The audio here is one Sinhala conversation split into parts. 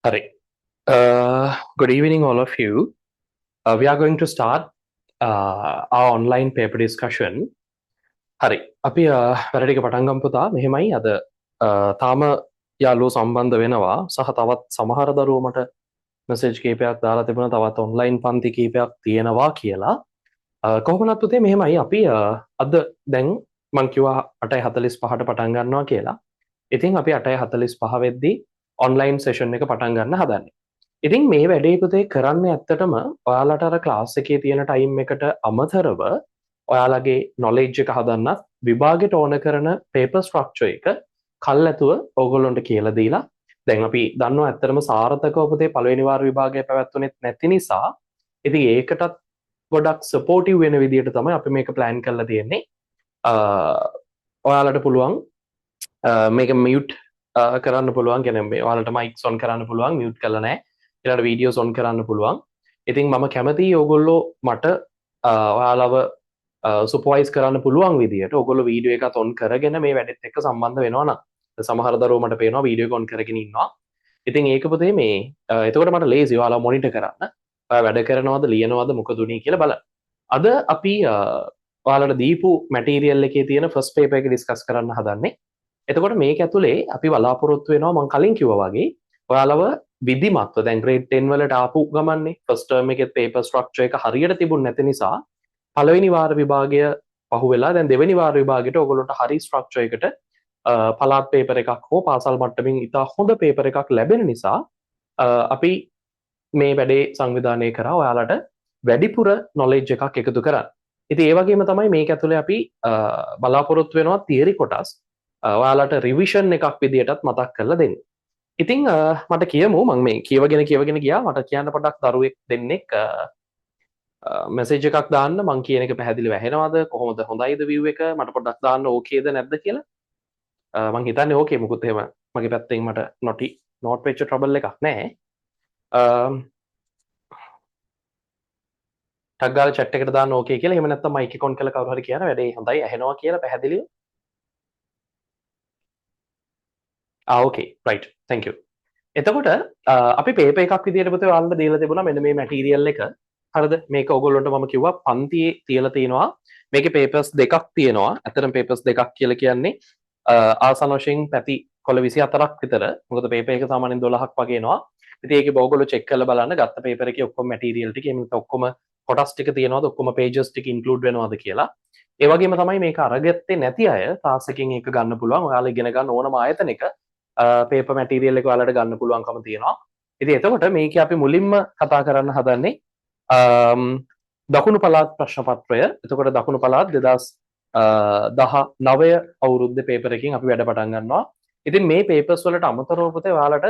Hare. Good evening, all of you. We are going to start our online paper discussion. හරි අපි වැඩටික පටන්ගම් පුතා මෙහෙමයි අද තාම යාලෝ සම්බන්ධ වෙනවා සහ තවත් සමහර දරුවමට මෙසේජ් කීපයක් දාලා තිබුණ තවත් ඔන්ලයින් පන්ති කීපයක් තියෙනවා කියලා කොහොමනත් පුතේ මෙහෙමයි අපි අද දැන් මං කිව්වා 8:45ට පටන් ගන්නවා කියලා. ඉතින් අපි 8:45 වෙද්දී ඔන්ලයින් සෙෂන් එක පටන් ගන්න හදන්නේ. ඉතින් මේ වැඩේ පුතේ කරන්න ඇත්තටම ඔයාලට අර ක්ලාස් එකේ තියෙන ටයිම් එකට අමතරව ඔයාලගේ නොලෙජ් එක හදන්නත් විභාගෙට ඕන කරන පේපර් ස්ට්‍රක්චර් එක කල්ැතුව ඕගොල්ලොන්ට කියලා දීලා දැන් අපි දන්නවා ඇත්තටම සාර්ථකව පුතේ පළවෙනි වාර විභාගය පැවැත්වුණෙත් නැති නිසා ඉතින් ඒකටත් ගොඩක් සපෝටිව් වෙන විදිහට තමයි අපි මේක ප්ලෑන් කරලා තියෙන්නේ. ඔයාලට පුළුවන් මේක මියුට් කරන්න පුළුවන් කියන්නේ මේ ඔයාලට මයික්ස් ඔන් කරන්න පුළුවන් මියුට් කරලා නැහැ. ඊළඟට වීඩියෝස් ඔන් කරන්න පුළුවන්. ඉතින් මම කැමතියි ඕගොල්ලෝ මට ඔයාලව සුපර්වයිස් කරන්න පුළුවන් විදිහට ඕගොල්ලෝ වීඩියෝ එකත් ඔන් කරගෙන මේ වැඩෙත් එක්ක සම්බන්ධ වෙනවා නම් සමහර දරුවෝ මට පේනවා වීඩියෝ එක ඔන් කරගෙන ඉන්නවා. ඉතින් ඒක පුතේ මේ එතකොට මට ලේසි ඔයාලා මොනිටර් කරන්න. ඔයා වැඩ කරනවද ලියනවද මොකද උනේ කියලා බලන්න. අද අපි ඔයාලට දීපු මැටීරියල් එකේ තියෙන ෆස්ට් පේපර් එක ඩිස්කස් කරන්න හදන්නේ. එතකොට මේක ඇතුලේ අපි බලාපොරොත්තු වෙනවා මම කලින් කිව්වා වගේ ඔයාලව විධිමත්ව දැන් ග්‍රේඩ් 10 වලට ආපු ගමන්නේ ෆස්ට් ටර්ම් එකේ පේපර් ස්ට්‍රක්චර් එක හරියට තිබුණ නැති නිසා පළවෙනි වාර විභාගය පහුවෙලා දැන් දෙවෙනි වාර විභාගයට ඔයගොල්ලන්ට හරි ස්ට්‍රක්චර් එකට පළාත් පේපර් එකක් හෝ පාසල් මට්ටමින් ඉතා හොඳ පේපර් එකක් ලැබෙන නිසා අපි මේ වැඩේ සංවිධානය කරා ඔයාලට වැඩිපුර නොලෙජ් එකක් එකතු කරන්න. ඉතින් ඒ වගේම තමයි මේක ඇතුලේ අපි බලාපොරොත්තු වෙනවා තියරි කොටස් ඔයාලට රිවිෂන් එකක් විදියටත් මතක් කරලා දෙන්න. ඉතින් මට කියමු මම මේ කියවගෙන ගියා මට කියන්න පොඩ්ඩක් දරුවෙක් දෙන්නෙක් මෙසේජ් එකක් දාන්න මං කියන එක පැහැදිලිව ඇහෙනවද කොහොමද හොඳයිද view එක මට පොඩ්ඩක් දාන්න ඕකේද නැද්ද කියලා මං හිතන්නේ ඕකේ මොකුත් එහෙම මගේ පැත්තෙන් මට නෝට් වෙච්ච ට්‍රබල් එකක් නැහැ ටග් ගාලා chat එකට දාන්න ඕකේ කියලා එහෙම නැත්නම් මයික් එක ඔන් කරලා කවුරු හරි කියන වැඩේ හොඳයි ඇහෙනවා කියලා පැහැදිලිව ඕකේ රයිට් thank you එතකොට අපි පේපර් එකක් විදියට පුතේ ඔයාලට දීලා තිබුණා මෙන්න මේ මැටීරියල් එක හරිද මේක ඔයගොල්ලන්ට මම කිව්වා පන්තියේ තියලා තිනවා මේකේ පේපර්ස් දෙකක් තියෙනවා ඇත්තටම පේපර්ස් දෙකක් කියලා කියන්නේ ආසන වශයෙන් පැති කොළ 24ක් විතර මොකද පේපර් එක සාමාන්‍යයෙන් 12ක් වගේ එනවා ඉතින් ඒකේ ඔයගොල්ලෝ චෙක් කරලා බලන්න ගත්ත පේපර් එකේ ඔක්කොම මැටීරියල් ටික එමුත් ඔක්කොම කොටස් ටික තියෙනවද ඔක්කොම පේජස් ටික ඉන්ක්ලූඩ් වෙනවද කියලා ඒ වගේම තමයි මේක අරගත්තේ නැති අය තාස් එකකින් ඒක ගන්න පුළුවන් ඔයාලා ඉගෙන ගන්න ඕනම ආයතනයක පේපර් මැටීරියල් එක ඔයාලට ගන්න පුළුවන්කම තියෙනවා ඉතින් එතකොට මේකේ අපි මුලින්ම කතා කරන්න හදන්නේ දකුණු පළාත් ප්‍රශ්න පත්‍රය එතකොට දකුණු පළාත් 2019 අවුරුද්ද පේපර් එකකින් අපි වැඩ පටන් ගන්නවා. ඉතින් මේ පේපර්ස් වලට අමතරව පුතේ ඔයාලට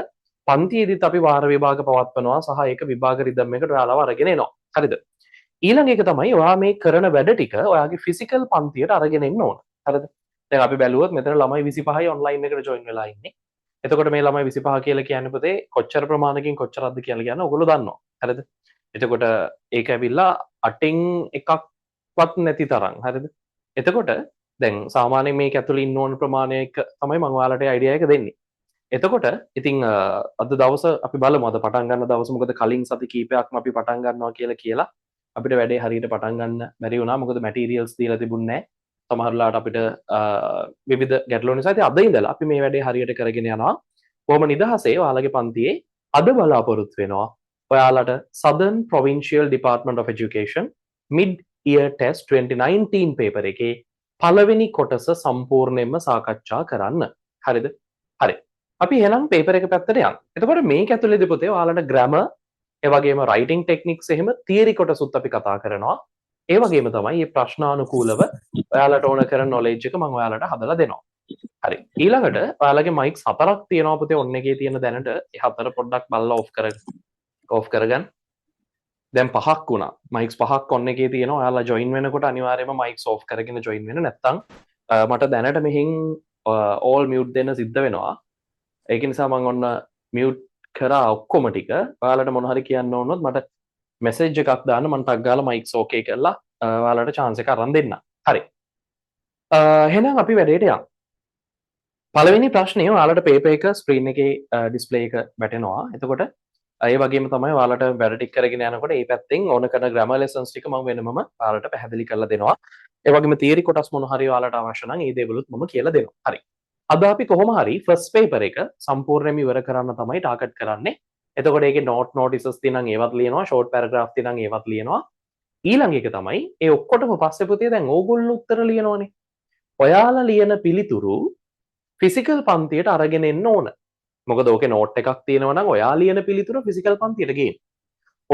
පන්තියේදීත් අපි වාර විභාග පවත්වනවා සහ ඒක විභාග රිද්ම් එකට ඔයාලව අරගෙන එනවා. හරිද? ඊළඟ එක තමයි ඔයා මේ කරන වැඩ ටික ඔයාගේ ෆිසිකල් පන්තියට අරගෙන එන්න ඕන. හරිද? දැන් අපි බැලුවොත් මෙතන ළමයි 25යි ඔන්ලයින් එකට ජොයින් වෙලා ඉන්නේ. එතකොට මේ ළමයි 25 කියලා කියන්නේ පුතේ කොච්චර ප්‍රමාණකින් කොච්චරක්ද කියලා කියන ඔයගොල්ලෝ දන්නවා. හරිද? එතකොට ඒක ඇවිල්ලා 8න් එකක්වත් නැති තරම් හරිද එතකොට දැන් සාමාන්‍යයෙන් මේක ඇතුළේ ඉන්න ඕන ප්‍රමාණයක තමයි මම ඔයාලට අයිඩියා එක දෙන්නේ එතකොට ඉතින් අද දවස අපි බලමු අද පටන් ගන්න දවස මොකද කලින් සති කීපයක්ම අපි පටන් ගන්නවා කියලා අපිට වැඩේ හරියට පටන් ගන්න බැරි වුණා මොකද මැටීරියල්ස් දීලා තිබුණේ නැහැ සමහරලාට අපිට විවිධ ගැටලු නිසා ඉතින් අද ඉඳලා අපි මේ වැඩේ හරියට කරගෙන යනවා කොහොම නිදහසේ ඔයාලගේ පන්තියේ අද බලාපොරොත්තු වෙනවා ඔයාලට Southern Provincial Department of Education Mid-Year Test 2019 paper එකේ පළවෙනි කොටස සම්පූර්ණයෙන්ම සාකච්ඡා කරන්න. හරිද? හරි. අපි එහෙනම් පේපර් එක පැත්තට යමු. එතකොට මේක ඇතුළේදී පුතේ ඔයාලට grammar, ඒ වගේම writing techniques එහෙම theory කොටසුත් අපි කතා කරනවා. ඒ වගේම තමයි මේ ප්‍රශ්නානුකූලව ඔයාලට ඕන කරන knowledge එක මම ඔයාලට හදලා දෙනවා. හරි. ඊළඟට ඔයාලගේ mics හතරක් තියෙනවා පුතේ ඔන්න එකේ තියෙන දැනට ඒ හතර පොඩ්ඩක් බලලා ඔෆ් කරගන්න දැන් පහක් වුණා මයික්ස් පහක් ඔන්න එකේ තියෙනවා ඔයාලා ජොයින් වෙනකොට අනිවාර්යයෙන්ම මයික්ස් ඔෆ් කරගෙන ජොයින් වෙන්න නැත්නම් මට දැනට මෙහින් ඕල් මියුට් දෙන්න සිද්ධ වෙනවා ඒක නිසා මම ඔන්න මියුට් කරා ඔක්කොම ටික ඔයාලට මොන හරි කියන්න ඕනොත් මට මෙසේජ් එකක් දාන්න මම ටග් ගාලා මයික්ස් ඕකේ කරලා ඔයාලට chance එක අරන් දෙන්න හරි එහෙනම් අපි වැඩේට යමු පළවෙනි ප්‍රශ්නය ඔයාලට පේපර් එක ස්ක්‍රීන් එකේ ඩිස්ප්ලේ එක වැටෙනවා. එතකොට ඒ වගේම තමයි ඔයාලට වැඩ ටික කරගෙන යනකොට මේ පැත්තෙන් ඕන කරන ග්‍රැමර් ලෙසන්ස් ටික මම වෙනමම ඔයාලට පැහැදිලි කරලා දෙනවා. ඒ වගේම තියරි කොටස් මොන හරි ඔයාලට අවශ්‍ය නම් ඒ දේවලුත් මම කියලා දෙනවා. හරි. අද අපි කොහොම හරි ෆස්ට් පේපර් එක සම්පූර්ණයෙන්ම ඉවර කරන්න තමයි ටාගට් කරන්නේ. එතකොට ඒකේ නොටිසස් තියෙනම් ඒවත් ලියනවා, ෂෝට් පැරග්‍රාෆ් තියෙනම් ඒවත් ලියනවා. ඊළඟ එක තමයි ඒ ඔක්කොටම පස්සේ පුතේ දැන් ඕගොල්ලෝ උත්තර ලියනවනේ. ඔයාලා ලියන පිළිතුරු ෆිසිකල් පන්තියට අරගෙන එන්න ඕන. මොකද ඕකේ නෝට් එකක් තියෙනවා නම් ඔයා ලියන පිළිතුර ෆිසිකල් පන්තියට ගේන්න.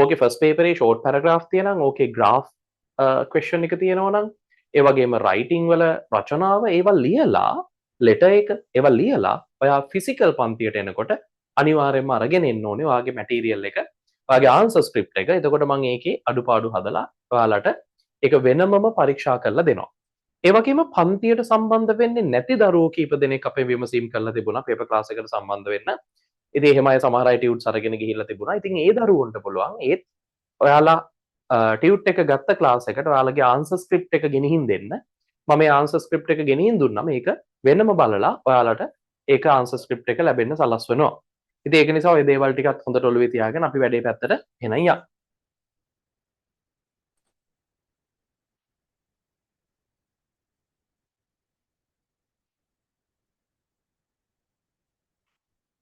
ඕකේ ෆස්ට් පේපරේ ෂෝට් පැරග්‍රාෆ් තියෙනම් ඕකේ ග්‍රාෆ් ක්වෙස්චන් එක තියෙනවා නම් ඒ වගේම රයිටිං වල රචනාව ඒවා ලියලා ලෙටර් එක ඒවා ලියලා ඔයා ෆිසිකල් පන්තියට එනකොට අනිවාර්යයෙන්ම අරගෙන එන්න ඕනේ ඔයාගේ මැටීරියල් එක ඔයාගේ ආන්සර් ස්ක්‍රිප්ට් එක. එතකොට මම ඒකේ අඩුපාඩු හදලා ඔයාලට ඒක වෙනමම පරීක්ෂා කරලා දෙනවා. ඒ වගේම පන්තියට සම්බන්ධ වෙන්නේ නැති දරුවෝ කීප දෙනෙක් අපේ විමසීම් කරලා තිබුණා පේපර් ක්ලාස් එකට සම්බන්ධ වෙන්න. ඉතින් එහෙම අය සමහර අය ටියුට්ස් අරගෙන ගිහිල්ලා තිබුණා. ඉතින් ඒ දරුවන්ට පුළුවන් ඒත් ඔයාලා ටියුට් එක ගත්ත ක්ලාස් එකට ඔයාලගේ ආන්සර් ස්ක්‍රිප්ට් එක ගෙනihin දෙන්න. මම මේ ආන්සර් ස්ක්‍රිප්ට් එක ගෙනihin දුන්නා මේක වෙනම බලලා ඔයාලට ඒක ආන්සර් ස්ක්‍රිප්ට් එක ලැබෙන්න සලස්වනවා. ඉතින් ඒක නිසා ඔය දේවල් ටිකත් හොඳට ඔළුවේ තියාගෙන අපි වැඩේ පැත්තට එනන් යන්න.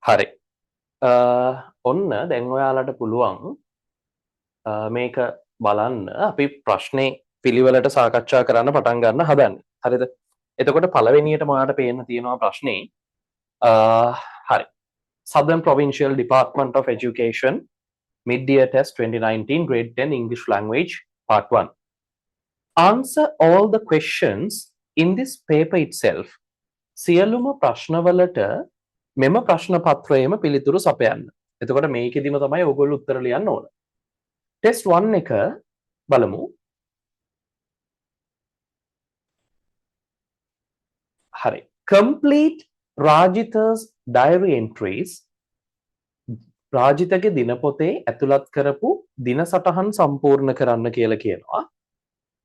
හරි. ඔන්න දැන් ඔයාලට පුළුවන් මේක බලන්න අපි ප්‍රශ්නේ පිළිවෙලට සාකච්ඡා කරන්න පටන් ගන්න හදන්නේ. හරිද? එතකොට පළවෙනියටම ඔයාලට පේන්න තියෙනවා ප්‍රශ්නේ හරි. Southern Provincial Department of Education Mid-Year Test 2019 Grade 10 English Language Part 1. Answer all the questions in this paper itself. සියලුම ප්‍රශ්නවලට මෙම ප්‍රශ්න පත්‍රයේම පිළිතුරු සපයන්න. එතකොට මේකෙදිම තමයි ඔයගොල්ලෝ උත්තර ලියන්න ඕන. ටෙස්ට් 1 එක බලමු. හරි. Complete Rajita's diary entries. රාජිතගේ දිනපොතේ ඇතුළත් කරපු දින සටහන් සම්පූර්ණ කරන්න කියලා කියනවා.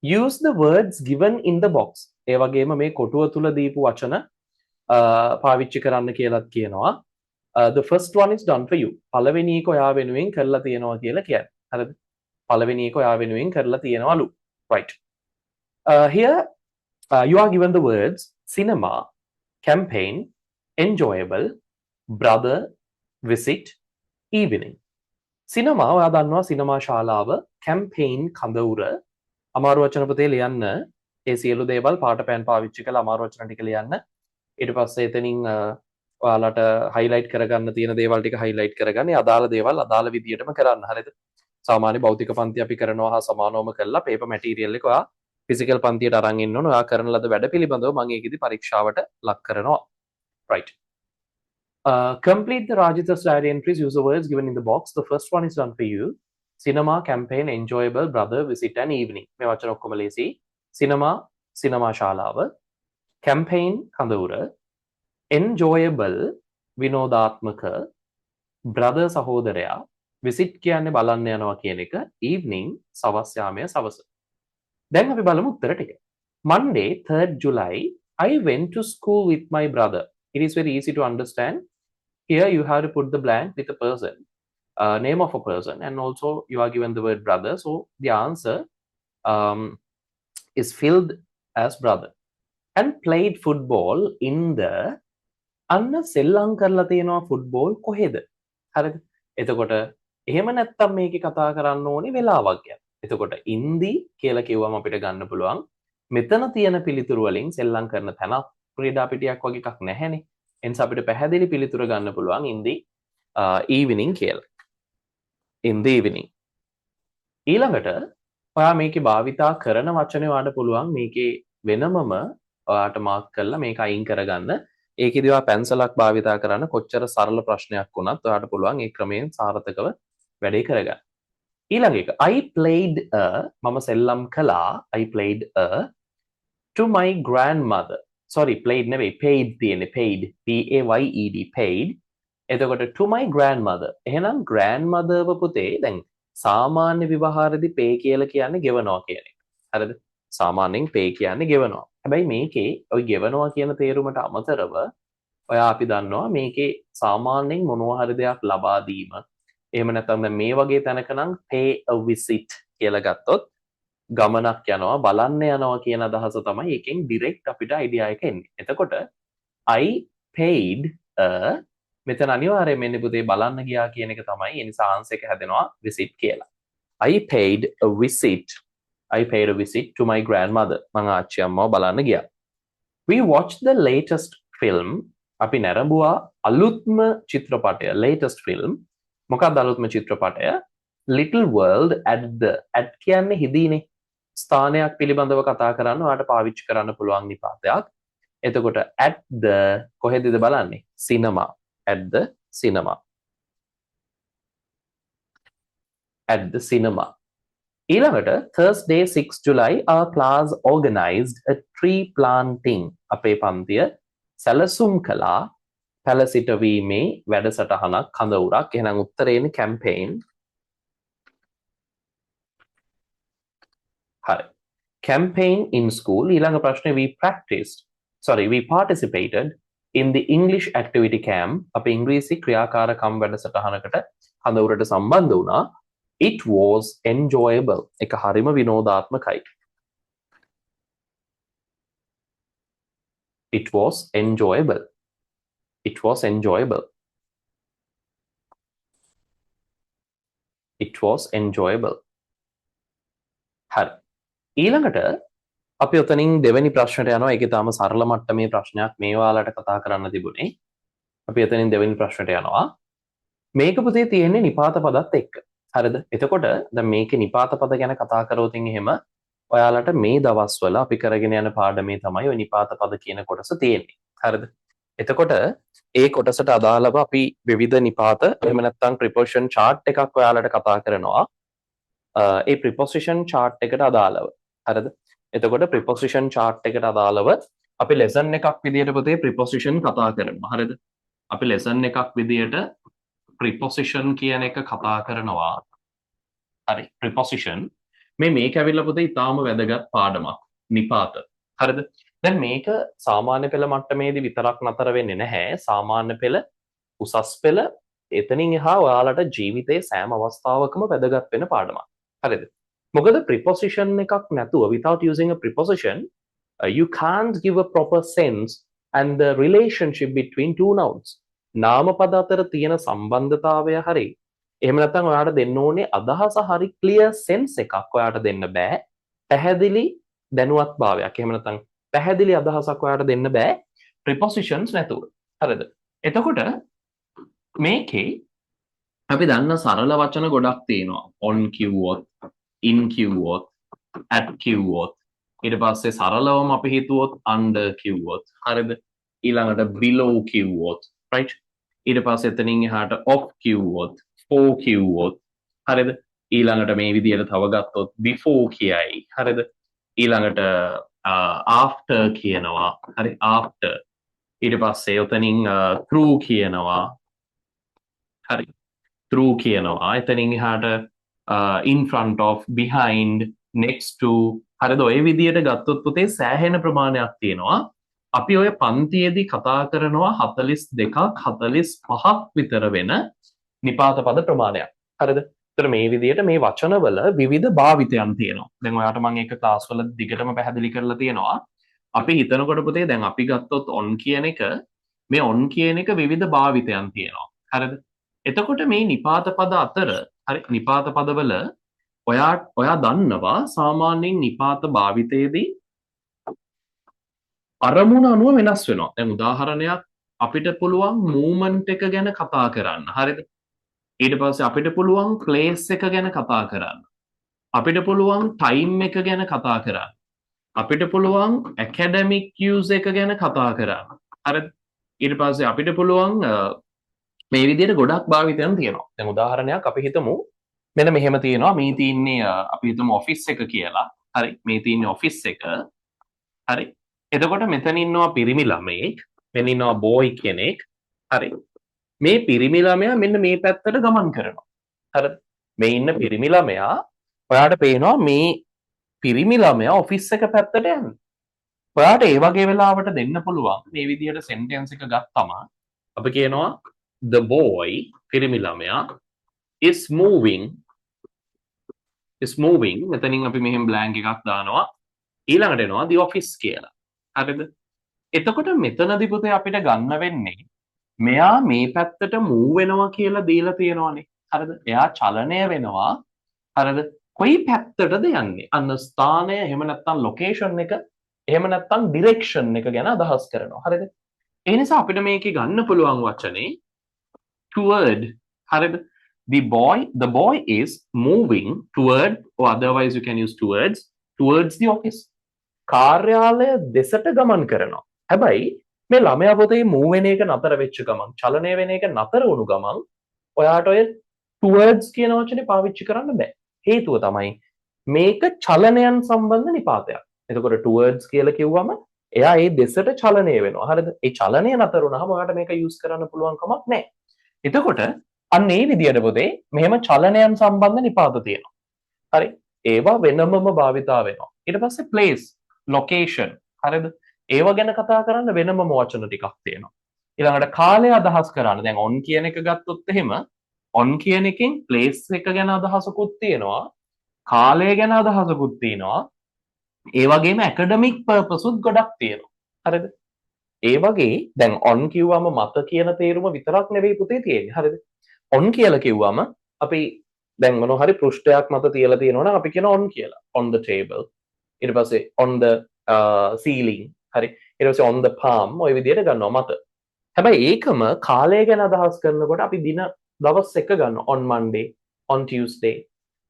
Use the words given in the box. ඒ වගේම මේ කොටුව තුල දීපු වචන පාවිච්චි කරන්න කියලාත් කියනවා. The first one is done for you. පළවෙනි එක ඔයා වෙනුවෙන් කරලා තියෙනවා කියලා කියන්නේ. හරිද? පළවෙනි එක ඔයා වෙනුවෙන් කරලා තියෙනවලු. Right. Here you are given the words cinema, campaign, enjoyable, brother, visit, evening. සිනමා ඔයා දන්නවා සිනමා ශාලාව, කැම්පේන් කඳවුර, අමාරු වචන පොතේ ලියන්න ඒ සියලු දේවල් පාට පෑන් පාවිච්චි කරලා අමාරු වචන ටික ලියන්න. ඊට පස්සේ එතනින් ඔයාලට හයිලයිට් කරගන්න තියෙන දේවල් ටික හයිලයිට් කරගන්න. අදාළ දේවල් අදාළ විදියටම කරන්න. හරිද? සාමාන්‍ය භෞතික පන්ති අපි කරනවා හා සමානවම කරලා පේපර් මැටීරියල් එක ඔයා ෆිසිකල් පන්තියට අරන් ඉන්න ඕන. ඔයා කරන ලද වැඩ පිළිබඳව මම ඒකෙදි පරීක්ෂාවට ලක් කරනවා. Right. Complete the Rajita's diary entries. Use the words given in the box. The first one is done for you. Cinema, campaign, enjoyable, brother, visit and evening. මේ වචන ඔක්කොම ලේසි. Cinema, cinema ශාලාව. Campaign, කඳවුර. Enjoyable, විනෝදාත්මක. Brother, සහෝදරයා. Visit කියන්නේ බලන්න යනවා කියන එක. Evening, සවස් යාමය සවස. දැන් අපි බලමු උත්තර ටික. Monday, 3rd July, I went to school with my brother. It is very easy to understand. Here you have to put the blank with a person, name of a person, and also you are given the word brother. So the answer is filled as brother. And played football in the අන්න සෙල්ලම් කරලා තියෙනවා ෆුට්බෝල් කොහෙද? හරිද? එතකොට එහෙම නැත්තම් මේකේ කතා කරන්න ඕනේ වෙලාවක් ගැන. එතකොට ඉන්දි කියලා කිව්වම අපිට ගන්න පුළුවන් මෙතන තියෙන පිළිතුරු වලින් සෙල්ලම් කරන තැන ක්‍රීඩා පිටියක් වගේ එකක් නැහැනේ. එනිසා අපිට පැහැදිලි පිළිතුර ගන්න පුළුවන් in the evening කියලා. in the evening. ඊළඟට ඔයා මේකේ භාවිතා කරන වචනේ ඔයාට පුළුවන් මේකේ වෙනමම ඔයාට මාක් කරලා මේක අයින් කරගන්න. ඒකෙදි ඔයා පැන්සලක් භාවිතා කරන්න කොච්චර සරල ප්‍රශ්නයක් වුණත් ඔයාට පුළුවන් ඒ ක්‍රමයෙන් සාර්ථකව වැඩේ කරගන්න. ඊළඟ එක I played a මම සෙල්ලම් කළා I played a to my grandmother. Sorry, played නෙවෙයි paid තියෙන්නේ paid P A Y E D paid. එතකොට to my grandmother. එහෙනම් grandmother පුතේ දැන් සාමාන්‍ය විවහාරෙදි pay කියලා කියන්නේ ගෙවනවා කියන එක. හරිද? සාමාන්‍යයෙන් pay කියන්නේ ගෙවනවා. හැබැයි මේකේ ওই ගෙවනවා කියන තේරුමට අමතරව ඔයා අපි දන්නවා මේකේ සාමාන්‍යයෙන් මොනවා හරි දෙයක් ලබා දීම. එහෙම නැත්නම් දැන් මේ වගේ තැනක නම් pay a visit කියලා ගත්තොත් ගමනක් යනවා බලන්න යනවා කියන අදහස තමයි එකෙන් ඩිරෙක්ට් අපිට අයිඩියා එක එන්නේ. එතකොට I paid a මෙතන අනිවාර්යයෙන් මෙන්න පුතේ බලන්න ගියා කියන එක තමයි ඒ නිසා ආන්සර් එක හැදෙනවා visit කියලා. I paid a visit. I paid a visit to my grandmother. මං ආච්චි අම්මව බලන්න ගියා. We watched the latest film. අපි නැරඹුවා අලුත්ම චිත්‍රපටය latest film. මොකක්ද අලුත්ම චිත්‍රපටය? Little World at the at කියන්නේ හිදීනේ. ස්ථානයක් පිළිබඳව කතා කරන්න ඔයාලට පාවිච්චි කරන්න පුළුවන් නිපාතයක්. එතකොට at the කොහෙදද බලන්නේ? cinema. At the cinema. At the cinema. ඊළඟට Thursday 6 July our class organized a tree planting. අපේ පන්තිය සැලසුම් කළා පැල සිටවීමේ වැඩසටහනක් කඳවුරක්. එහෙනම් උත්තරේනේ campaign. හරි. Campaign in school. ඊළඟ ප්‍රශ්නේ we participated in the English activity camp. අපේ ඉංග්‍රීසි ක්‍රියාකාරකම් වැඩසටහනකට කඳවුරට සම්බන්ධ වුණා. It was enjoyable. එක හරිම විනෝදාත්මකයි. It was enjoyable. It was enjoyable. It was enjoyable. හරි. ඊළඟට අපි ඔතනින් දෙවෙනි ප්‍රශ්නට යනවා. ඒකේ තාම සරල මට්ටමේ ප්‍රශ්නයක් මේ ඔයාලට කතා කරන්න තිබුණේ. අපි එතනින් දෙවෙනි ප්‍රශ්නට යනවා. මේක පුතේ තියෙන්නේ නිපාත පදත් එක්ක. හරිද? එතකොට දැන් මේකේ නිපාත පද ගැන කතා කරොත් එහෙම ඔයාලට මේ දවස්වල අපි කරගෙන යන පාඩමේ තමයි ওই නිපාත පද කියන කොටස තියෙන්නේ. හරිද? එතකොට ඒ කොටසට අදාළව අපි විවිධ නිපාත එහෙම නැත්නම් ප්‍රිපොසිෂන් chart එකක් ඔයාලට කතා කරනවා. ඒ ප්‍රිපොසිෂන් chart එකට අදාළව. හරිද? එතකොට ප්‍රිපොසිෂන් chart එකට අදාළව අපි ලෙසන් එකක් විදියට පුතේ ප්‍රිපොසිෂන් කතා කරනවා. හරිද? අපි ලෙසන් එකක් විදියට ප්‍රිපොසිෂන් කියන එක කතා කරනවා. හරි. ප්‍රිපොසිෂන් මේක ඇවිල්ලා පුතේ ඊටාම වැදගත් පාඩමක්. නිපාත. හරිද? දැන් මේක සාමාන්‍ය පෙළ මට්ටමේදී විතරක් නතර වෙන්නේ නැහැ. සාමාන්‍ය පෙළ, උසස් පෙළ එතනින් එහා ඔයාලට ජීවිතයේ සෑම අවස්ථාවකම වැදගත් වෙන පාඩමක්. හරිද? මොකද ප්‍රිපොසිෂන් එකක් නැතුව without using a preposition you can't give a proper sense and the relationship between two nouns. නාමපද අතර තියෙන සම්බන්ධතාවය හරි එහෙම නැත්නම් ඔයාලට දෙන්න ඕනේ අදහස හරි clear sense එකක් ඔයාලට දෙන්න බෑ. පැහැදිලි දැනුවත් භාවයක්. එහෙම නැත්නම් පැහැදිලි අදහසක් ඔයාලට දෙන්න බෑ prepositions නැතුව. හරිද? එතකොට මේකේ අපි දන්න සරල වචන ගොඩක් තියෙනවා. on කිව්වොත්, in කිව්වොත්, at කිව්වොත්, ඊට පස්සේ සරලවම අපි හිතුවොත් under කිව්වොත්. හරිද? ඊළඟට below කිව්වොත්, right? ඊට පස්සේ එතනින් එහාට of කිව්වොත්, for කිව්වොත්. හරිද? ඊළඟට මේ විදිහට තව ගත්තොත් before කියයි. හරිද? ඊළඟට after කියනවා. හරි? after. ඊට පස්සේ එතනින් through කියනවා. හරි. through කියනවා. එතනින් එහාට in front of, behind, next to. හරිද? ඔය විදිහට ගත්තොත් පුතේ සෑහෙන ප්‍රමාණයක් තියෙනවා. අපි ඔය පන්තියේදී කතා කරනවා 42ක් 45ක් විතර වෙන නිපාත පද ප්‍රමාණයක්. හරිද? ඒතර මේ විදිහට මේ වචනවල විවිධ භාවිතයන් තියෙනවා. දැන් ඔයාලට මම ඒක ක්ලාස් වල දිගටම පැහැදිලි කරලා තියෙනවා. අපි හිතනකොට පුතේ දැන් අපි ගත්තොත් on කියන එක මේ on කියන එක විවිධ භාවිතයන් තියෙනවා. හරිද? එතකොට මේ නිපාත පද අතර හරි නිපාත පදවල ඔයා දන්නවා සාමාන්‍යයෙන් නිපාත භාවිතයේදී අරමුණ අනුව වෙනස් වෙනවා. දැන් උදාහරණයක් අපිට පුළුවන් මූවමන්ට් එක ගැන කතා කරන්න. හරිද? ඊට පස්සේ අපිට පුළුවන් ප්ලේස් එක ගැන කතා කරන්න. අපිට පුළුවන් ටයිම් එක ගැන කතා කරන්න. අපිට පුළුවන් ඇකඩමික් යූස් එක ගැන කතා කරන්න. හරිද? ඊට පස්සේ අපිට පුළුවන් මේ විදිහට ගොඩක් භාවිතයන් තියෙනවා. දැන් උදාහරණයක් අපි හිතමු මෙන්න මෙහෙම තියෙනවා. මේ තියන්නේ අපි හිතමු ඔෆිස් එක කියලා. හරි. මේ තියන්නේ ඔෆිස් එක. හරි. එතකොට මෙතන ඉන්නවා පිරිමි ළමයෙක්, මෙන්න ඉන්නවා බෝයි කෙනෙක්. හරි. මේ පිරිමි ළමයා මෙන්න මේ පැත්තට ගමන් කරනවා. හරිද? මේ ඉන්න පිරිමි ළමයා ඔයාට පේනවා මේ පිරිමි ළමයා ඔෆිස් එක පැත්තට යන්නේ. ඔයාට ඒ වගේ වෙලාවට දෙන්න පුළුවන් මේ විදිහට sentence එක ගත්තම අපි කියනවා the boy පිරිමි ළමයා is moving මෙතනින් අපි මෙහෙම blank එකක් දානවා ඊළඟට එනවා the office කියලා. හරිද? එතකොට මෙතනදී පුතේ අපිට ගන්න වෙන්නේ මෙයා මේ පැත්තට move වෙනවා කියලා දීලා තියෙනවානේ. හරිද? එයා චලනය වෙනවා. හරිද? කොයි පැත්තටද යන්නේ? අන්න ස්ථානය එහෙම නැත්නම් location එක එහෙම නැත්නම් direction එක ගැන අදහස් කරනවා. හරිද? ඒ නිසා අපිට මේකේ ගන්න පුළුවන් වචනේ toward. හරිද? the boy is moving toward or otherwise you can use towards the office. කාර්යාලය දෙසට ගමන් කරනවා. හැබැයි මේ ළමයා පොතේ move වෙන එක නතර වෙච්ච ගමන්, චලනය වෙන එක නතර වුණු ගමන් ඔයාට ඔය towards කියන වචනේ පාවිච්චි කරන්න බෑ. හේතුව තමයි මේක චලනයන් සම්බන්ධ නිපාතයක්. එතකොට towards කියලා කිව්වම එයා ඒ දෙසට චලනය වෙනවා. හරිද? ඒ චලනය නතර වුණාම ඔයාට මේක use කරන්න පුළුවන් කමක් නැහැ. එතකොට අන්න ඒ විදිහට පොතේ මෙහෙම චලනයන් සම්බන්ධ නිපාත තියෙනවා. හරි? ඒවා වෙනමම භාවිතා වෙනවා. ඊට පස්සේ place, location. හරිද? ඒව ගැන කතා කරන්න වෙනමම වචන ටිකක් තියෙනවා. ඊළඟට කාලය අදහස් කරන්න. දැන් on කියන එක ගත්තොත් එහෙම on කියන එකෙන් place එක ගැන අදහසකුත් තියෙනවා. කාලය ගැන අදහසකුත් තියෙනවා. ඒ වගේම academic purpose උත් ගොඩක් තියෙනවා. හරිද? ඒ වගේ දැන් on කිව්වම මත කියන තේරුම විතරක් නෙවෙයි පුතේ තියෙන්නේ. හරිද? on කියලා කිව්වම අපි දැන් මොනවා හරි පෘෂ්ඨයක් මත තියලා තියෙනවනම් අපි කියන on කියලා. on the table. ඊට පස්සේ on the ceiling. හරි. ඊට පස්සේ on the palm ඔය විදිහට ගන්නවා මත. හැබැයි ඒකම කාලය ගැන අදහස් කරනකොට අපි දින දවස් එක ගන්නවා. on Monday, on Tuesday,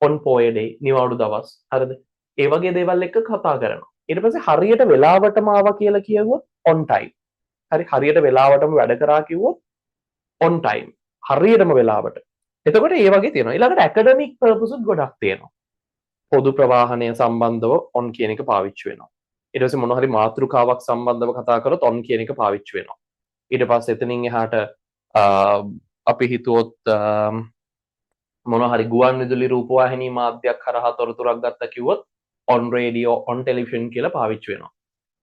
on Poy day, නිවාඩු දවස්. හරිද? ඒ වගේ දේවල් එක්ක කතා කරනවා. ඊට පස්සේ හරියට වෙලාවටම ආවා කියලා කියුවොත් on time. හරි හරියට වෙලාවටම වැඩ කරා කිව්වොත් on time. හරියටම වෙලාවට. එතකොට ඒ වගේ තියෙනවා. ඊළඟට academic purpose උත් ගොඩක් තියෙනවා. පොදු ප්‍රවාහනය සම්බන්ධව on කියන එක පාවිච්චි වෙනවා. ඊට පස්සේ මොනවා හරි මාතෘකාවක් සම්බන්ධව කතා කරොත් on කියන එක පාවිච්චි වෙනවා. ඊට පස්සේ එතනින් එහාට අපි හිතුවොත් මොනවා හරි ගුවන් විදුලි රූපවාහිනී මාධ්‍යයක් කරහා තොරතුරක් ගත්ත කිව්වොත් on radio, on television කියලා පාවිච්චි වෙනවා.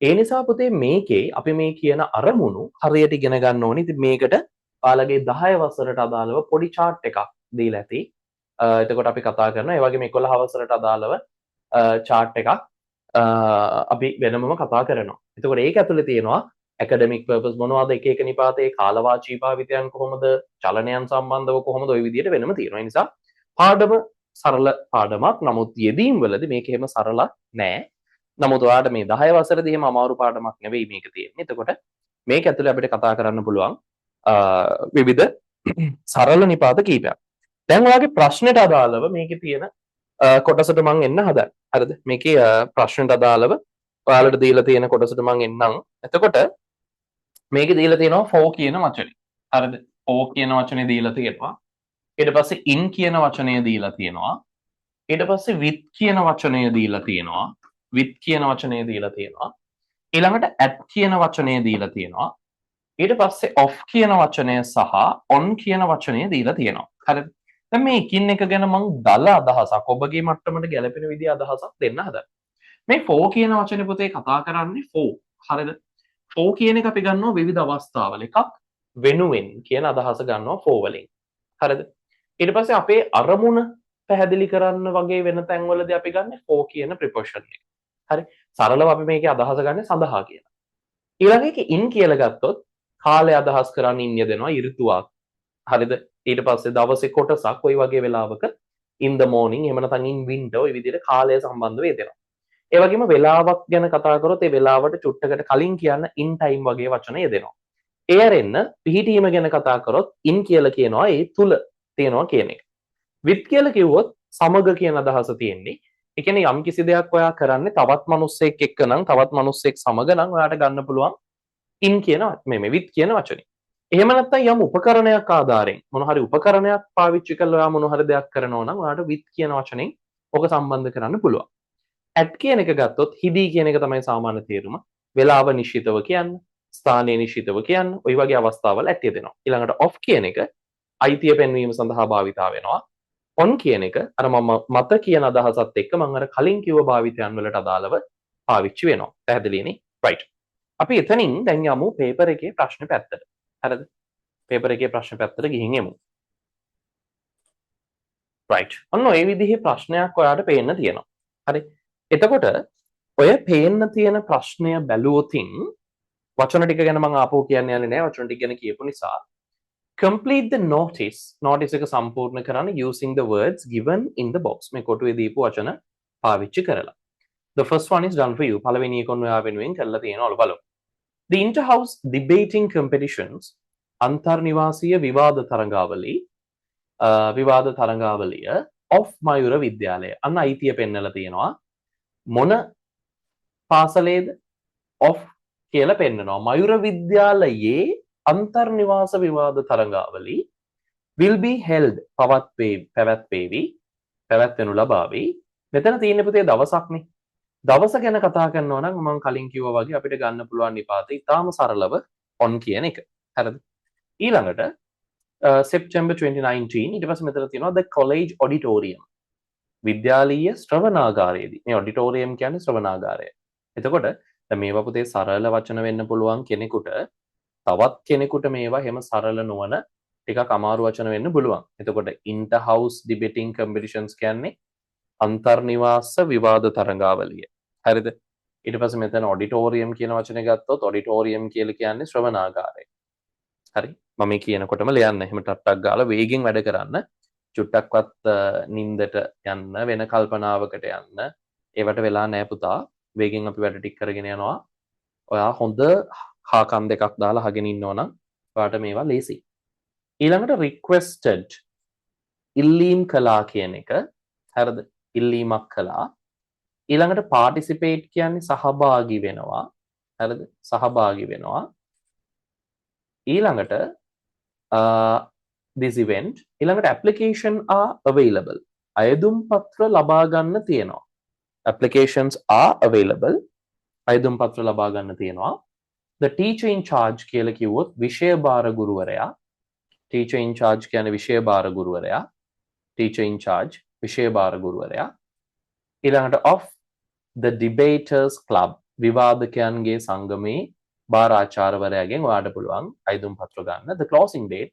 ඒ නිසා පුතේ මේකේ අපි මේ කියන අරමුණු හරියට ඉගෙන ගන්න ඕනේ. ඉතින් මේකට ඔයාලගේ 10 වසරට අදාළව පොඩි chart එකක් දීලා ඇති. එතකොට අපි කතා කරනවා. ඒ වගේම 11 වසරට අදාළව chart එකක් අපි වෙනමම කතා කරනවා. එතකොට ඒක ඇතුලේ තියෙනවා academic purpose මොනවද, එක එක නිපාතේ කාලවාචී භාවිතයන් කොහොමද, චලනයන් සම්බන්ධව කොහොමද, ওই විදිහට වෙනම තියෙනවා. ඒ නිසා පාඩම සරල පාඩමක්. නමුත් යෙදීම් වලදී මේක එහෙම සරල නෑ. නමුත් ඔයාලට මේ 10 වසරේදී එහෙම අමාරු පාඩමක් නෙවෙයි මේක තියෙන්නේ. එතකොට මේක ඇතුලේ අපිට කතා කරන්න පුළුවන් විවිධ සරල නිපාත කීපයක්. දැන් ඔයාගේ ප්‍රශ්නෙට අදාළව මේකේ තියෙන කොටසට මම එන්න හදන්නේ. හරිද? මේකේ ප්‍රශ්නෙට අදාළව ඔයාලට දීලා තියෙන කොටසට මම එන්නම්. එතකොට මේකේ දීලා තියෙනවා for කියන වචනේ. හරිද? for කියන වචනේ දීලා තියෙනවා. ඊට පස්සේ in කියන වචනය දීලා තියෙනවා. ඊට පස්සේ with කියන වචනය දීලා තියෙනවා. with කියන වචනය දීලා තියෙනවා. ඊළඟට at කියන වචනය දීලා තියෙනවා. ඊට පස්සේ of කියන වචනය සහ on කියන වචනය දීලා තියෙනවා. හරිද? දැන් මේ එකින් එක ගැන මම දල අදහසක් ඔබගේ මට්ටමට ගැලපෙන විදිහ අදහසක් දෙන්න හදනවා. මේ for කියන වචනේ පුතේ කතා කරන්නේ for. හරිද? for කියන එක අපි ගන්නවා විවිධ අවස්ථාවල. එකක් වෙනුවෙන් කියන අදහස ගන්නවා for වලින්. හරිද? ඊට පස්සේ අපේ අරමුණ පැහැදිලි කරන්න වගේ වෙන තැන්වලදී අපි ගන්න for කියන preposition එක. හරි? සරලව අපි මේකේ අදහස ගන්න සඳහා කියලා. ඊළඟ එක in කියලා ගත්තොත් කාලය අදහස් කරන් ඉන්න දෙනවා ඍතුවක්. හරිද? ඊට පස්සේ දවසේ කොටසක් ওই වගේ වෙලාවක in the morning එහෙම නැත්නම් in winter ওই විදිහට කාලය සම්බන්ධ වේදෙනවා. ඒ වගේම වෙලාවක් ගැන කතා කරොත් ඒ වෙලාවට චුට්ටකට කලින් කියන්න in time වගේ වචන යෙදෙනවා. ඒ අරෙන්න පිහිටීම ගැන කතා කරොත් in කියලා කියනවා ඒ තුල තියෙනවා කියන එක. with කියලා කිව්වොත් සමග කියන අදහස තියෙන්නේ. ඒ කියන්නේ යම් කිසි දෙයක් ඔයා කරන්නේ තවත් මිනිස්සෙක් එක්ක නම් තවත් මිනිස්සෙක් සමග නම් ඔයාට ගන්න පුළුවන් in කියන මේ with කියන වචනේ. එහෙම නැත්නම් යම් උපකරණයක් ආධාරයෙන් මොන හරි උපකරණයක් පාවිච්චි කරලා ඔයා මොන හරි දෙයක් කරනවා නම් ඔයාට with කියන වචනෙන් ඔක සම්බන්ධ කරන්න පුළුවන්. at කියන එක ගත්තොත් හිදී කියන එක තමයි සාමාන්‍ය තේරුම. වෙලාව නිශ්චිතව කියන්න, ස්ථානය නිශ්චිතව කියන්න, ওই වගේ අවස්ථාවල at යෙදෙනවා. ඊළඟට off කියන එක අයිතිය පෙන්වීම සඳහා භාවිතා වෙනවා. on කියන එක අර මම මත කියන අදහසත් එක්ක මම අර කලින් කිව්ව භාවිතයන් වලට අදාළව පාවිච්චි වෙනවා. පැහැදිලිනේ? right. අපි එතනින් දැන් යමු පේපර් එකේ ප්‍රශ්න පැත්තට. හරිද? පේපර් එකේ ප්‍රශ්න පැත්තට ගිහින් එමු. right. ඔන්න ඔය විදිහේ ප්‍රශ්නයක් ඔයාලට පේන්න තියෙනවා. හරි. එතකොට ඔය පේන්න තියෙන ප්‍රශ්නය බැලුවොතින් වචන ටික ගැන මම ආපහු කියන්න යන්නේ නැහැ. වචන ටික ගැන කියපු නිසා complete the notice එක සම්පූර්ණ කරන්න using the words given in the box. මේ කොටුවේ දීපු වචන පාවිච්චි කරලා. The first one is done for you. පළවෙනි එක ඔන්න ඔයා වෙනුවෙන් කරලා තියෙනවලු බලමු. The inter-house debating competitions අන්තර්නිවාසීය විවාද තරඟාවලිය of මයුර විද්‍යාලය. අන්න අයිතිය පෙන්නලා තියෙනවා. මොන පාසලේද? of කියලා පෙන්නනවා. මයුර විද්‍යාලයේ අන්තර්නිවාස විවාද තරඟාවලි will be held පැවැත්වෙනු ලබාවි. මෙතන තියෙන පුතේ දවසක්නේ. දවස ගැන කතා කරනවා නම් මම කලින් කිව්වා වගේ අපිට ගන්න පුළුවන් නිපාත ඉතාම සරලව on කියන එක. හරිද? ඊළඟට September 2019 ඊට පස්සේ මෙතන තියෙනවා the college auditorium. විද්‍යාලීය ශ්‍රවණාගාරයේදී. මේ auditorium කියන්නේ ශ්‍රවණාගාරය. එතකොට දැන් මේවා පුතේ සරල වචන වෙන්න පුළුවන් කෙනෙකුට තවත් කෙනෙකුට මේවා හැම සරල නොවන ටිකක් අමාරු වචන වෙන්න පුළුවන්. එතකොට inter house debating competitions කියන්නේ අන්තර්නිවාස විවාද තරඟාවලිය. හරිද? ඊට පස්සේ මෙතන auditorium කියන වචනේ ගත්තොත් auditorium කියලා කියන්නේ ශ්‍රවණාගාරය. හරි? මම මේ කියනකොටම ලියන්න. එහෙම ටට්ටක් ගාලා වේගෙන් වැඩ කරන්න. චුට්ටක්වත් නින්දට යන්න වෙන කල්පනාවකට යන්න ඒවට වෙලා නැහැ පුතා. වේගෙන් අපි වැඩ ටික කරගෙන යනවා. ඔයා හොඳ හාකම් දෙකක් දාලා අහගෙන ඉන්නවා නම් ඔයාට මේවා ලේසි. ඊළඟට requested ඉල්ලීම් කළා කියන එක. හරිද? ඉල්ලීමක් කළා. ඊළඟට participate කියන්නේ සහභාගී වෙනවා. හරිද? සහභාගී වෙනවා. ඊළඟට this event ඊළඟට application are available. අයදුම් පත්‍ර ලබා ගන්න තියෙනවා. applications are available. අයදුම් පත්‍ර ලබා ගන්න තියෙනවා. The teacher in charge කියලා කිව්වොත් විෂය භාර ගුරුවරයා. teacher in charge කියන්නේ විෂය භාර ගුරුවරයා. teacher in charge විෂය භාර ගුරුවරයා. ඊළඟට of the debaters club විවාදකයන්ගේ සංගමේ භාර ආචාර්යවරයාගෙන් ඔයාලට පුළුවන් අයදුම් පත්‍ර ගන්න. The closing date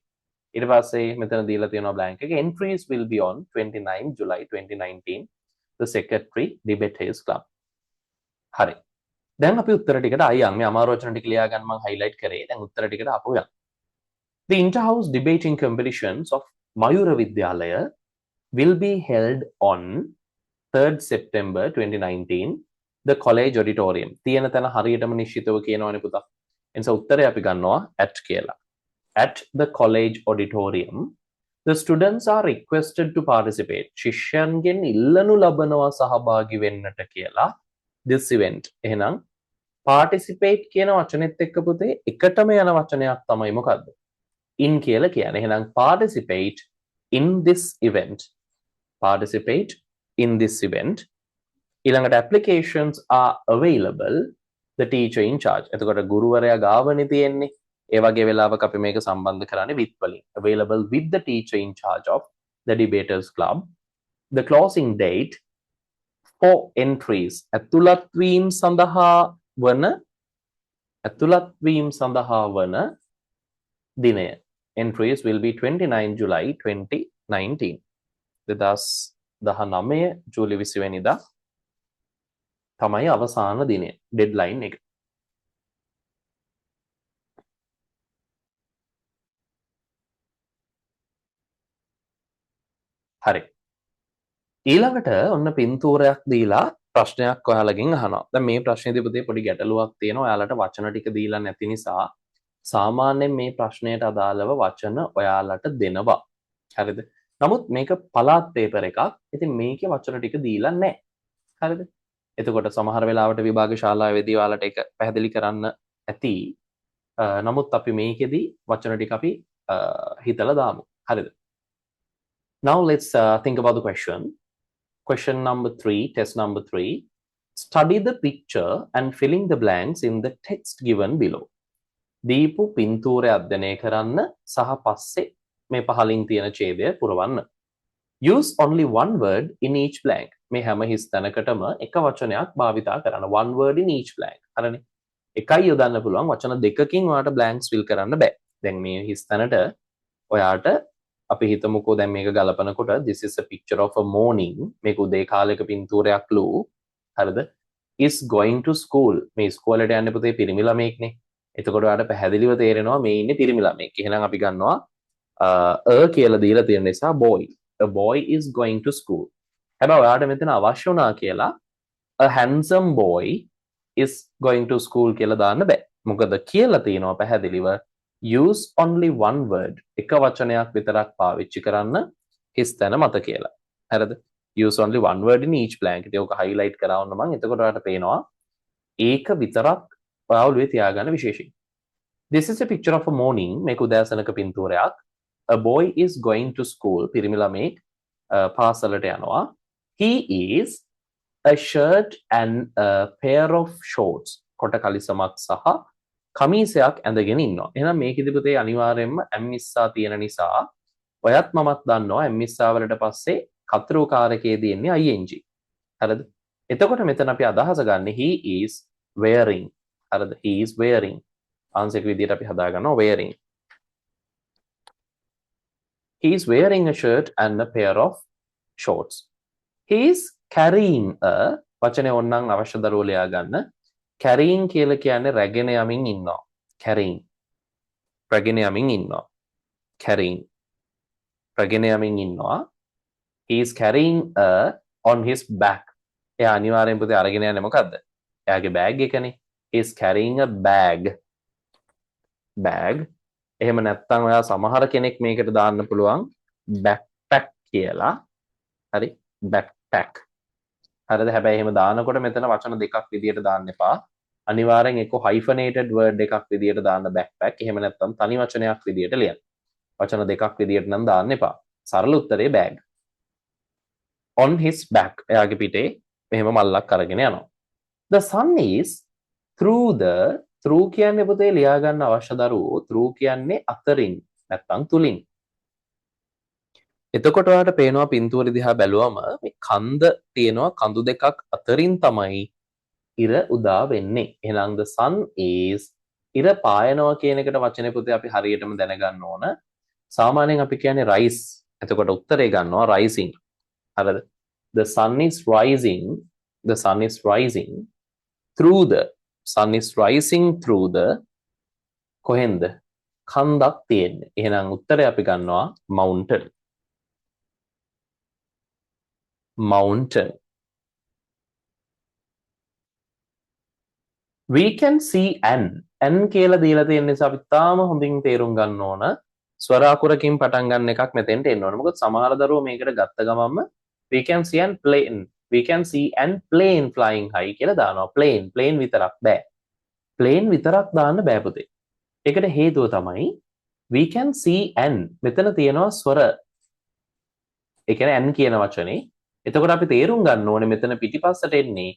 ඊට පස්සේ මෙතන දීලා තියෙනවා blank එක. Entries will be on 29 July 2019 the secretary debaters club. හරි. දැන් අපි උත්තර ටිකට ආයි යන් මේ අමාරු වචන ටික ලියා ගන්න මම highlight කරේ. දැන් උත්තර ටිකට ආපහු යන්. The inter-house debating competitions of Mayura Vidyalaya will be held on 3rd September 2019 the college auditorium. තියෙන තැන හරියටම නිශ්චිතව කියනවනේ පුතා. එනිසා උත්තරය අපි ගන්නවා at කියලා. At the college auditorium the students are requested to participate. ශිෂ්‍යයන්ගෙන් ඉල්ලනු ලබනවා සහභාගී වෙන්නට කියලා this event. එහෙනම් participate කියන වචනේත් එක්ක පුතේ එකටම යන වචනයක් තමයි මොකද්ද? in කියලා කියන්නේ. එහෙනම් participate in this event. Participate in this event. ඊළඟට applications are available. The teacher in charge. එතකොට ගුරුවරයා ගාවනේ තියෙන්නේ. ඒ වගේ වෙලාවක අපි මේක සම්බන්ධ කරන්නේ with වලින්. Available with the teacher in charge of the debaters club. The closing date for entries. ඇතුළත් වීම සඳහා වන දිනය. Entries will be 29 July 2019. 2019 ජූලි 20 වෙනිදා තමයි අවසාන දිනය. ඩෙඩ්ලයින් එක. හරි. ඊළඟට ඔන්න පින්තූරයක් දීලා ප්‍රශ්නයක් ඔයාලගෙන් අහනවා. දැන් මේ ප්‍රශ්නේදී පුතේ පොඩි ගැටලුවක් තියෙනවා. ඔයාලට වචන ටික දීලා නැති නිසා සාමාන්‍යයෙන් මේ ප්‍රශ්නයට අදාළව වචන ඔයාලට දෙනවා. හරිද? නමුත් මේක පළාත් පේපර් එකක්. ඉතින් මේකේ වචන ටික දීලා නැහැ. හරිද? එතකොට සමහර වෙලාවට විභාග ශාලාවේදී ඔයාලට ඒක පැහැදිලි කරන්න ඇති. නමුත් අපි මේකෙදී වචන ටික අපි හිතලා දාමු. හරිද? Now let's think about the question. Question number 3, test number 3. Study the picture and filling the blanks in the text given below. දීපු පින්තූරය අධ්‍යයනය කරන්න සහ පස්සේ මේ පහලින් තියෙන ඡේදය පුරවන්න. Use only one word in each blank. මේ හැම හිස් තැනකටම එක වචනයක් භාවිතා කරන්න. One word in each blank. හරිනේ. එකයි යොදන්න පුළුවන් වචන දෙකකින් ඔයාලට blanks fill කරන්න බෑ. දැන් මේ හිස් තැනට ඔයාට අපි හිතමුකෝ දැන් මේක ගලපනකොට this is a picture of a morning මේක උදේ කාලයක පින්තූරයක් ලු හරිද is going to school මේ ඉස්කෝලේට යන්න පුතේ පිරිමි ළමෙක්නේ එතකොට ඔයාලට පැහැදිලිව තේරෙනවා මේ ඉන්නේ පිරිමි ළමෙක් එහෙනම් අපි ගන්නවා කියලා දීලා තියෙන නිසා boy a boy is going to school හැබැයි ඔයාලට මෙතන අවශ්‍ය වුණා කියලා a handsome boy is going to school කියලා දාන්න බෑ මොකද කියලා තියෙනවා පැහැදිලිව use only one word එක වචනයක් විතරක් පාවිච්චි කරන්න හිස් තැන මත කියලා. හරිද? use only one word in each blank. ඉතින් ඔක highlight කරවන්න මම එතකොට ඔයාලට පේනවා ඒක විතරක් ඔයා ඔළුවේ තියාගන්න විශේෂයි. This is a picture of a morning මේක උදෑසනක පින්තූරයක්. A boy is going to school පිරිමි ළමෙක් පාසලට යනවා. He is a shirt and a pair of shorts. කොට කලිසමක් සහ කමීසයක් ඇඳගෙන ඉන්නවා. එහෙනම් මේකෙදි පුතේ අනිවාර්යයෙන්ම ඇම්මිස්සා තියෙන නිසා ඔයත් මමත් දන්නවා ඇම්මිස්සා වලට පස්සේ කතරු කාරකයේදී එන්නේ ing. හරිද? එතකොට මෙතන අපි අදහස ගන්න he is wearing. හරිද? he is wearing. ආන්සර් විදියට අපි හදා ගන්නවා wearing. He is wearing a shirt and a pair of shorts. He is carrying a වචනේ ඕනනම් අවශ්‍ය දරුවෝ ලියා ගන්න. carrying කියලා කියන්නේ රැගෙන යමින් ඉන්නවා. carrying. රැගෙන යමින් ඉන්නවා. carrying. රැගෙන යමින් ඉන්නවා. He is carrying a on his back. එයා අනිවාර්යෙන් පුතේ අරගෙන යන්නේ මොකද්ද? එයාගේ බෑග් එකනේ. He is carrying a bag. bag. එහෙම නැත්නම් ඔයා සමහර කෙනෙක් මේකට දාන්න පුළුවන් backpack කියලා. හරි? backpack. හරිද? හැබැයි එහෙම දානකොට මෙතන වචන දෙකක් විදියට දාන්න එපා. අනිවාර්යෙන් එක්ක hyphenated word එකක් විදියට දාන්න backpack. එහෙම නැත්නම් තනි වචනයක් විදියට ලියන්න. වචන දෙකක් විදියට නම් දාන්න එපා. සරල උත්තරේ bag. On his back. එයාගේ පිටේ මෙහෙම මල්ලක් අරගෙන යනවා. The sun is through කියන්නේ පුතේ ලියා ගන්න අවශ්‍ය දරුවෝ through කියන්නේ අතරින් නැත්නම් තුලින්. එතකොට ඔයාලට පේනවා පින්තූරෙ දිහා බැලුවම මේ කන්ද තියෙනවා කඳු දෙකක් අතරින් තමයි ඉර උදා වෙන්නේ. එහෙනම් the sun is ඉර පායනවා කියන එකට වචනේ පුතේ අපි හරියටම දැනගන්න ඕන. සාමාන්‍යයෙන් අපි කියන්නේ rise. එතකොට උත්තරේ ගන්නවා rising. හරිද? The sun is rising. The sun is rising through the sun is rising through the කොහෙන්ද? කන්දක් තියෙන්නේ. එහෙනම් උත්තරේ අපි ගන්නවා mountain. mountain. We can see an කියලා දීලා තියෙන නිසා අපි තාම හොඳින් තේරුම් ගන්න ඕන ස්වර අකුරකින් පටන් ගන්න එකක් මෙතෙන්ට එන්න ඕන. මොකද සමහර දරුවෝ මේකට ගත්ත ගමන්ම we can see an plane flying high කියලා දානවා. plane විතරක් බෑ. plane විතරක් දාන්න බෑ පුතේ. ඒකට හේතුව තමයි we can see an මෙතන තියෙනවා ස්වර. ඒ කියන්නේ an කියන වචනේ. එතකොට අපි තේරුම් ගන්න ඕනේ මෙතන පිටිපස්සට එන්නේ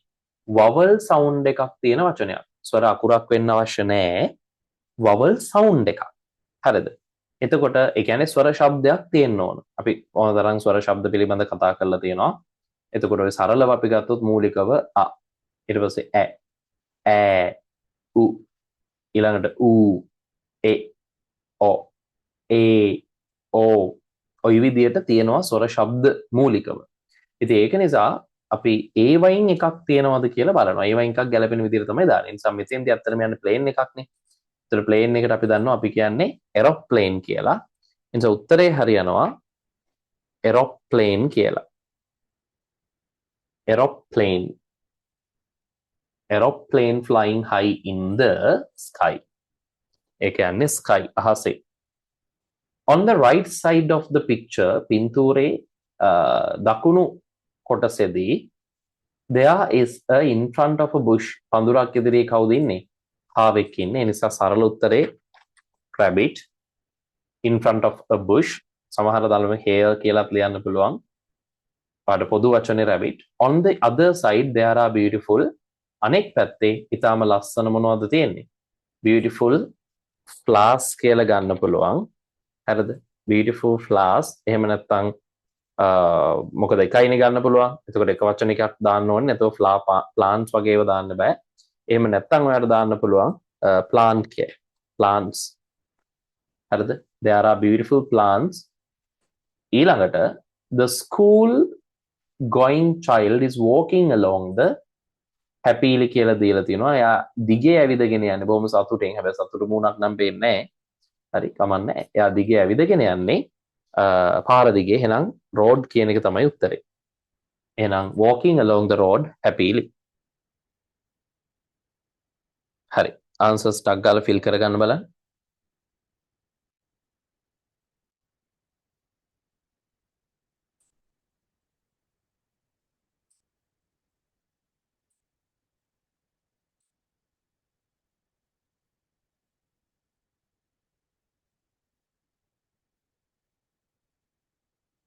vowel sound එකක් තියෙන වචනයක්. ස්වර අකුරක් වෙන්න අවශ්‍ය නැහැ. vowel sound එකක්. හරිද? එතකොට ඒ කියන්නේ ස්වර ශබ්දයක් තියෙන්න ඕන. අපි ඕනතරම් ස්වර ශබ්ද පිළිබඳ කතා කරලා තියෙනවා. එතකොට ඔය සරලව අපි ගත්තොත් මූලිකව අ ඊට පස්සේ ඈ උ ඊළඟට ඌ ඒ ඔ ඒ ඕ ඔය විදිහට තියෙනවා ස්වර ශබ්ද මූලිකව. ඉතින් ඒක නිසා අපි ඒ වයින් එකක් තියෙනවද කියලා බලනවා. ඒ වයින් එකක් ගැලපෙන විදිහට තමයි දාන්නේ. ඒ නිසා මෙතෙන්දී අත්‍තරම යන්නේ ප්ලේන් එකක්නේ. ඒතර ප්ලේන් එකට අපි දන්නවා අපි කියන්නේ එරොප්ලේන් කියලා. ඒ නිසා උත්තරේ හරියනවා එරොප්ලේන් කියලා. aeroplane flying high in the sky. ඒ කියන්නේ sky අහසේ. On the right side of the picture පින්තූරේ දකුණු කොටසේදී there is a in front of a bush පඳුරක් ඉදිරියේ කවුද ඉන්නේ? හාවෙක් ඉන්නේ. ඒ නිසා සරල උත්තරේ rabbit in front of a bush. සමහර දලම hare කියලාත් ලියන්න පුළුවන්. පාඩ පොදු වචනේ rabbit. On the other side there are beautiful අනෙක් පැත්තේ ඊටාම ලස්සන මොනවද තියෙන්නේ? beautiful flowers කියලා ගන්න පුළුවන්. හරිද? beautiful flowers. එහෙම නැත්නම් මොකද එකයිනේ ගන්න පුළුවන්. එතකොට එක වචන එකක් දාන්න ඕනේ. නැත්නම් flower plants වගේ ඒවා දාන්න බෑ. එහෙම නැත්නම් ඔයාලට දාන්න පුළුවන් plant care plants හරිද there are beautiful plants ඊළඟට the school going child is walking along the happily කියලා දීලා තියෙනවා එයා දිගේ ඇවිදගෙන යන්නේ බොහොම සතුටින් හැබැයි සතුටු මූණක් නම් පේන්නේ නැහැ හරි කමන්නේ එයා දිගේ ඇවිදගෙන යන්නේ පාර දිගේ එහෙනම් road කියන එක තමයි උත්තරේ එහෙනම් walking along the road happily හරි answers ටක් ගාලා fill කරගන්න බලන්න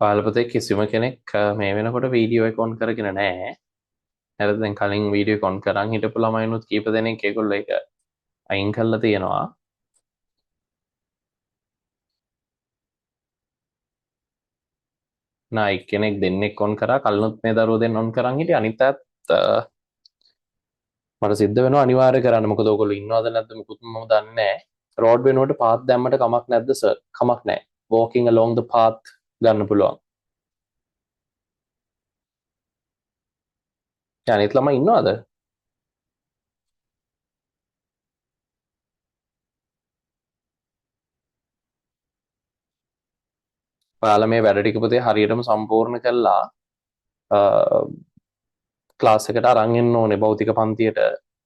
පාලපතේ කිසිම කෙනෙක් මේ වෙනකොට වීඩියෝ එක ඔන් කරගෙන නැහැ. හරිද? දැන් කලින් වීඩියෝ එක ඔන් කරන් හිටපු ළමයිනුත් කීප දෙනෙක් ඒගොල්ලෝ ඒක අයින් කරලා තියෙනවා. නා එක්කෙනෙක් දෙන්නෙක් ඔන් කරා කලිනුත් මේ දරුවෝ දෙන්න ඔන් කරන් හිටියේ අනිත් අයත් මට සිද්ධ වෙනවා අනිවාර්ය කරන්න. මොකද ඕගොල්ලෝ ඉන්නවද නැද්ද මොකුත් මම දන්නේ නැහැ. රෝඩ් වෙනුවට පාත් දැම්මට කමක් නැද්ද සර්? කමක් නැහැ. walking along the path ගන්න පුළුවන්. අනිත් ළමයි ඉන්නවද? ඔයාලා මේ වැඩ ටික පුතේ හරියටම සම්පූර්ණ කළා ක්ලාස් එකට අරන් එන්න ඕනේ භෞතික පන්තියට.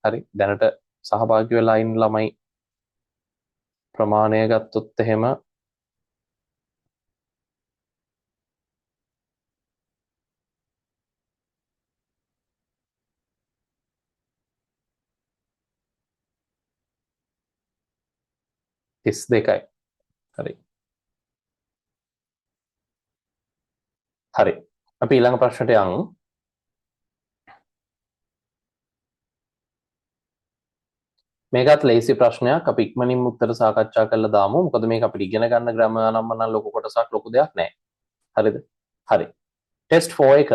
හරි දැනට සහභාගී වෙලා ඉන්න ළමයි ප්‍රමාණය ගත්තොත් එහෙම තිස් දෙකයි හරි හරි අපි ඊළඟ ප්‍රශ්නට යමු මේකත් ලේසි ප්‍රශ්නයක් අපි ඉක්මනින් උත්තර සාකච්ඡා කරලා දාමු මොකද මේක අපිට ඉගෙන ගන්න ග්‍රාම නම් ලොකු කොටසක් ලොකු දෙයක් නෑ හරිද හරි ටෙස්ට් 4 එක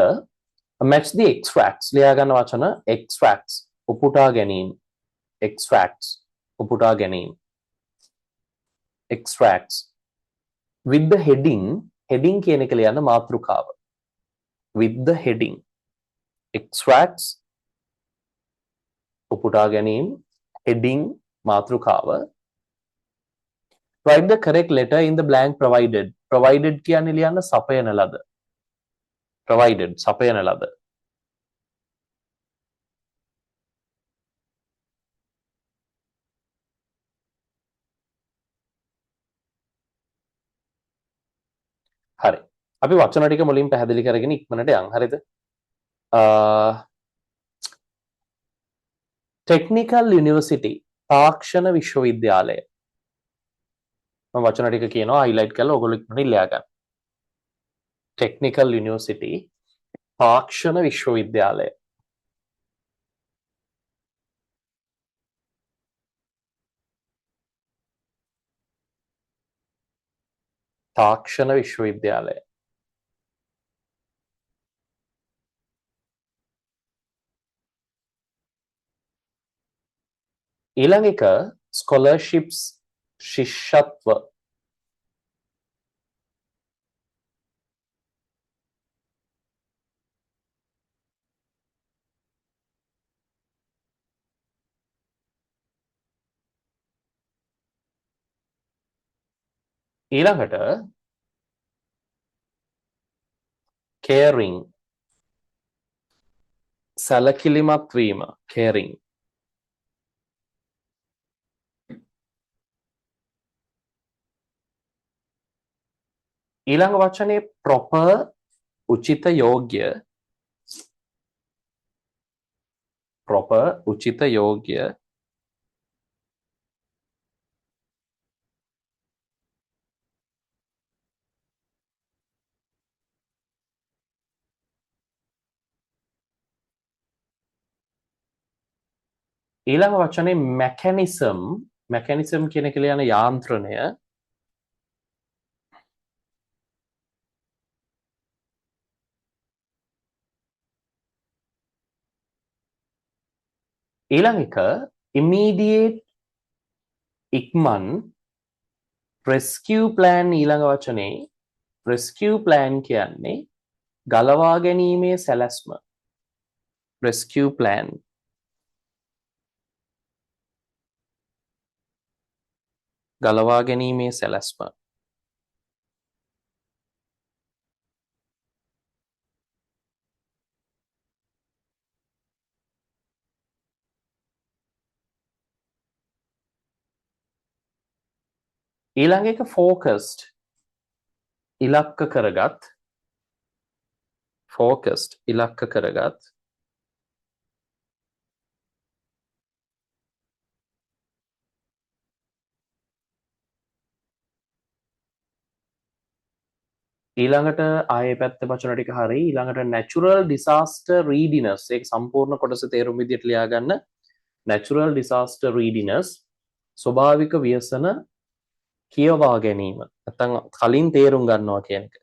match the extracts ලියා ගන්න වචන extracts උපුටා ගැනීම extracts උපුටා ගැනීම extracts with the heading කියන එක ලියන්න මාතෘකාව with the heading extracts උපුටා ගැනීම heading මාතෘකාව write the correct letter in the blank provided කියන්නේ ලියන්න සපයන ලද provided සපයන ලද හරි අපි වචන ටික මුලින් පැහැදිලි කරගෙන ඉක්මනට යන් හරිද ටෙක්නිකල් යුනිවර්සිටි තාක්ෂණ විශ්වවිද්‍යාලය මම වචන ටික කියනවා highlight කරලා ඔයගොල්ලෝ ඉක්මනින් ලියා ගන්න ටෙක්නිකල් යුනිවර්සිටි තාක්ෂණ විශ්වවිද්‍යාලය තාක්ෂණ විශ්වවිද්‍යාලය ඊළඟ එක scholarships ශිෂ්‍යත්ව ඊළඟට caring සැලකිලිමත් වීම caring ඊළඟ වචනේ proper උචිත යෝග්‍ය proper උචිත යෝග්‍ය ඊළඟ වචනේ mechanism කියන එක ලියන යාන්ත්‍රණය ඊළඟ එක immediate ඉක්මන් rescue plan ඊළඟ වචනේ rescue plan කියන්නේ ගලවා ගැනීමේ සැලැස්ම rescue plan ගලවා ගැනීමේ සැලැස්ම ඊළඟ එක focused ඉලක්ක කරගත් focused ඉලක්ක කරගත් ඊළඟට ආයේ පැත්ත වචන ටික හරි ඊළඟට natural disaster readiness ඒක සම්පූර්ණ කොටස තේරුම් විදියට ලියා ගන්න natural disaster readiness ස්වභාවික ව්‍යසන කියවා ගැනීම නැත්නම් කලින් තේරුම් ගන්නවා කියන එක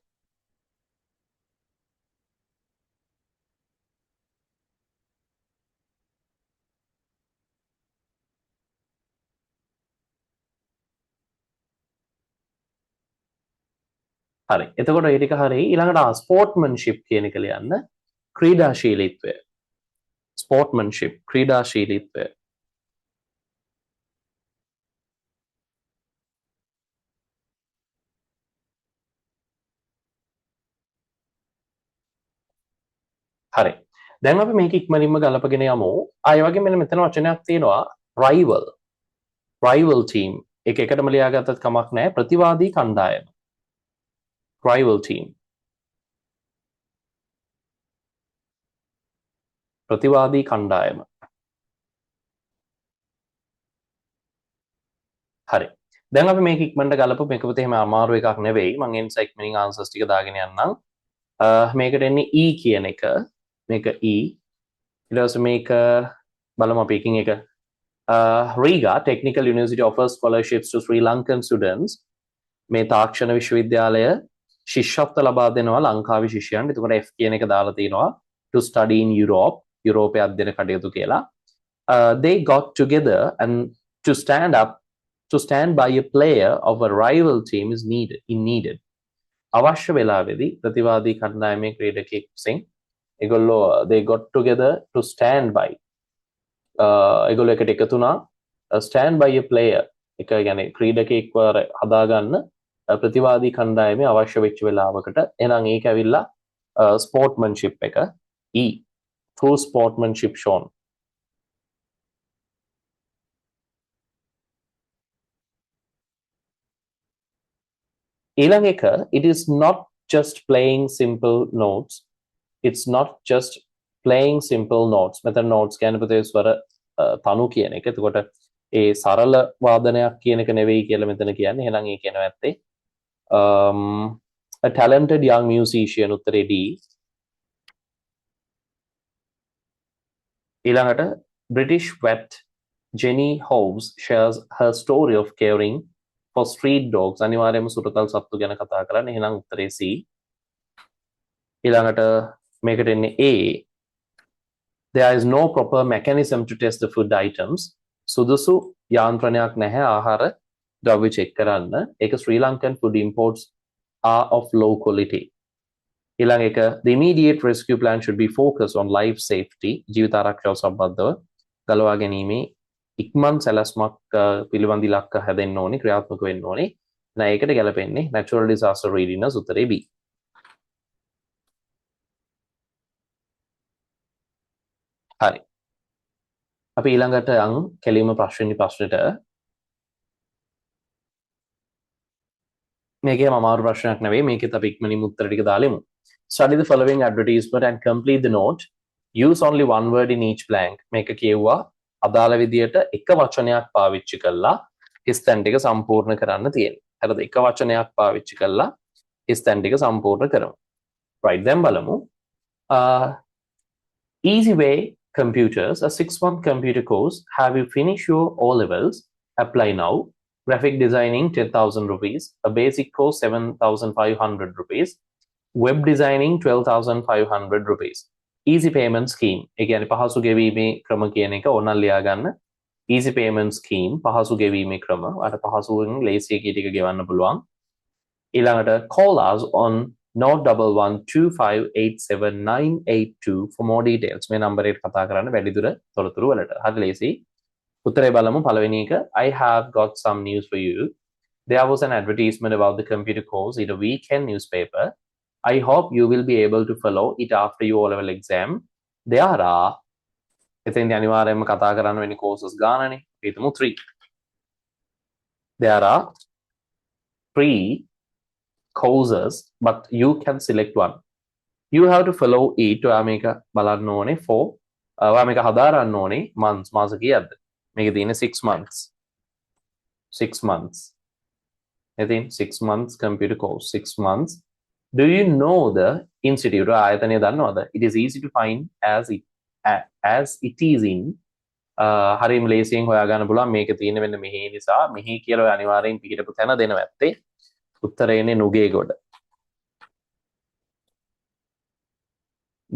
හරි එතකොට ඒ ටික හරි ඊළඟට ස්පෝර්ට්මන්ෂිප් කියන එක ලියන්න ක්‍රීඩාශීලීත්වය ස්පෝර්ට්මන්ෂිප් ක්‍රීඩාශීලීත්වය හරි දැන් අපි මේක ඉක්මනින්ම ගලපගෙන යමු ආයෙ වගේ මෙන්න මෙතන වචනයක් තියෙනවා rival team එක එකටම ලියාගත්තත් කමක් නැහැ ප්‍රතිවාදී කණ්ඩායම rival team ප්‍රතිවාදී කණ්ඩායම හරි දැන් අපි මේක ඉක්මනට ගලපමු මේක පුතේ එහෙම අමාරු එකක් නෙවෙයි මම ඒ නිසා ඉක්මනින් ආන්සර්ස් ටික දාගෙන යන්නම් මේකට එන්නේ E කියන එක මේක E ඊට පස්සේ මේක බලමු අපි එකින් එක Riga Technical University offers scholarships to Sri Lankan students මේ තාක්ෂණ විශ්වවිද්‍යාලය ශිෂ්‍යත්ව ලබා දෙනවා ලංකාවේ ශිෂ්‍යයන්ට. එතකොට F කියන එක දාලා තිනවා to study in Europe යුරෝපයේ අධ්‍යයන කටයුතු කියලා. They got together and to stand by a player of a rival team is needed. අවශ්‍ය වෙලාවේදී ප්‍රතිවාදී කණ්ඩායමේ ක්‍රීඩකයෙක් විසින් ඒගොල්ලෝ they got together to stand by ඒගොල්ලෝ එකට එකතු වුණා stand by a player එක කියන්නේ ක්‍රීඩකයෙක්ව හදාගන්න ප්‍රතිවාදී කණ්ඩායමේ අවශ්‍ය වෙච්ච වෙලාවකට එහෙනම් ඒක ඇවිල්ලා ස්පෝර්ට්මන්ෂිප් එක E true sportsmanship shown ඊළඟ එක it is not just playing simple notes it's not just playing simple notes මෙතන notes කියන්නේ පුතේ ස්වර තනු කියන එක. එතකොට ඒ සරල වාදනයක් කියන එක නෙවෙයි කියලා මෙතන කියන්නේ. එහෙනම් ඒ කියනවා ඇත්තේ a talented young musician උත්තරේ D. ඊළඟට British vet Jenny Hobbs shares her story of caring for street dogs අනිවාර්යයෙන්ම සුරතල් සත්තු ගැන කතා කරන්නේ. එහෙනම් උත්තරේ C. ඊළඟට මේකට එන්නේ A. There is no proper mechanism to test the food items. සුදුසු යාන්ත්‍රණයක් නැහැ ආහාර ද්‍රව්‍ය චෙක් කරන්න. ඒක Sri Lankan food imports are of low quality. ඊළඟ එක the immediate rescue plan should be focused on life safety ජීවිත ආරක්ෂාව සම්බන්ධව ගලවා ගැනීමේ ඉක්මන් සැලැස්මක් පිළිබඳ ඉලක්ක හැදෙන්න ඕනේ ක්‍රියාත්මක වෙන්න ඕනේ. නැ ඒකට ගැලපෙන්නේ natural disaster readiness උත්තරේ B. හරි. අපි ඊළඟට කෙලින්ම ප්‍රශ්නෙට මේකේ අමාරු ප්‍රශ්නයක් නෙවෙයි මේකෙත් අපි ඉක්මනින් උත්තර ටික දාලෙමු. Study the following advertisement and complete the note. Use only one word in each blank. මේක කියුවා අදාළ විදියට එක වචනයක් පාවිච්චි කරලා හිස් තැන් ටික සම්පූර්ණ කරන්න තියෙනවා. හරිද? එක වචනයක් පාවිච්චි කරලා හිස් තැන් ටික සම්පූර්ණ කරමු. right then බලමු. Easy way computers a 6-month computer course. Have you finished your O levels? Apply now. Graphic designing 10,000 rupees. A basic course 7,500 rupees. Web designing 12,500 rupees. easy payment scheme. ඒ කියන්නේ පහසු ගෙවීමේ ක්‍රම කියන එක ඕනනම් ලියා ගන්න. easy payment scheme පහසු ගෙවීමේ ක්‍රම. අර පහසුවෙන් ලේසියෙන් ටික ගෙවන්න පුළුවන්. ඊළඟට call us on 011258798 for more details. මේ නම්බර් එකට කතා කරන්න වැඩිදුර තොරතුරු වලට. හරි ලේසි. උත්තරේ බලමු පළවෙනි එක. I have got some news for you. There was an advertisement about the computer course in a weekend newspaper. I hope you will be able to follow it after your O-level exam. There are එතෙන්දී අනිවාර්යයෙන්ම කතා කරන්න වෙන්නේ courses ගානනේ. හිතමු 3. There are 3 courses but you can select one. You have to follow it. ඔයා මේක බලන්න ඕනේ for ඔයා මේක හදාරන්න ඕනේ months මාස කීයක්ද? මේක තියෙන්නේ 6 months. 6 months. ඉතින් 6 months computer course 6 months. Do you know the institute? ආයතනය දන්නවද? It is easy to find as it is in හරිම ලේසියෙන් හොයාගන්න පුළුවන් මේක තියෙන වෙන්න මෙහි නිසා මෙහි කියලා ඔය අනිවාර්යෙන් පිටපු තැන දෙනවා ඇත්තේ. උත්තරේ එන්නේ Nugegoda.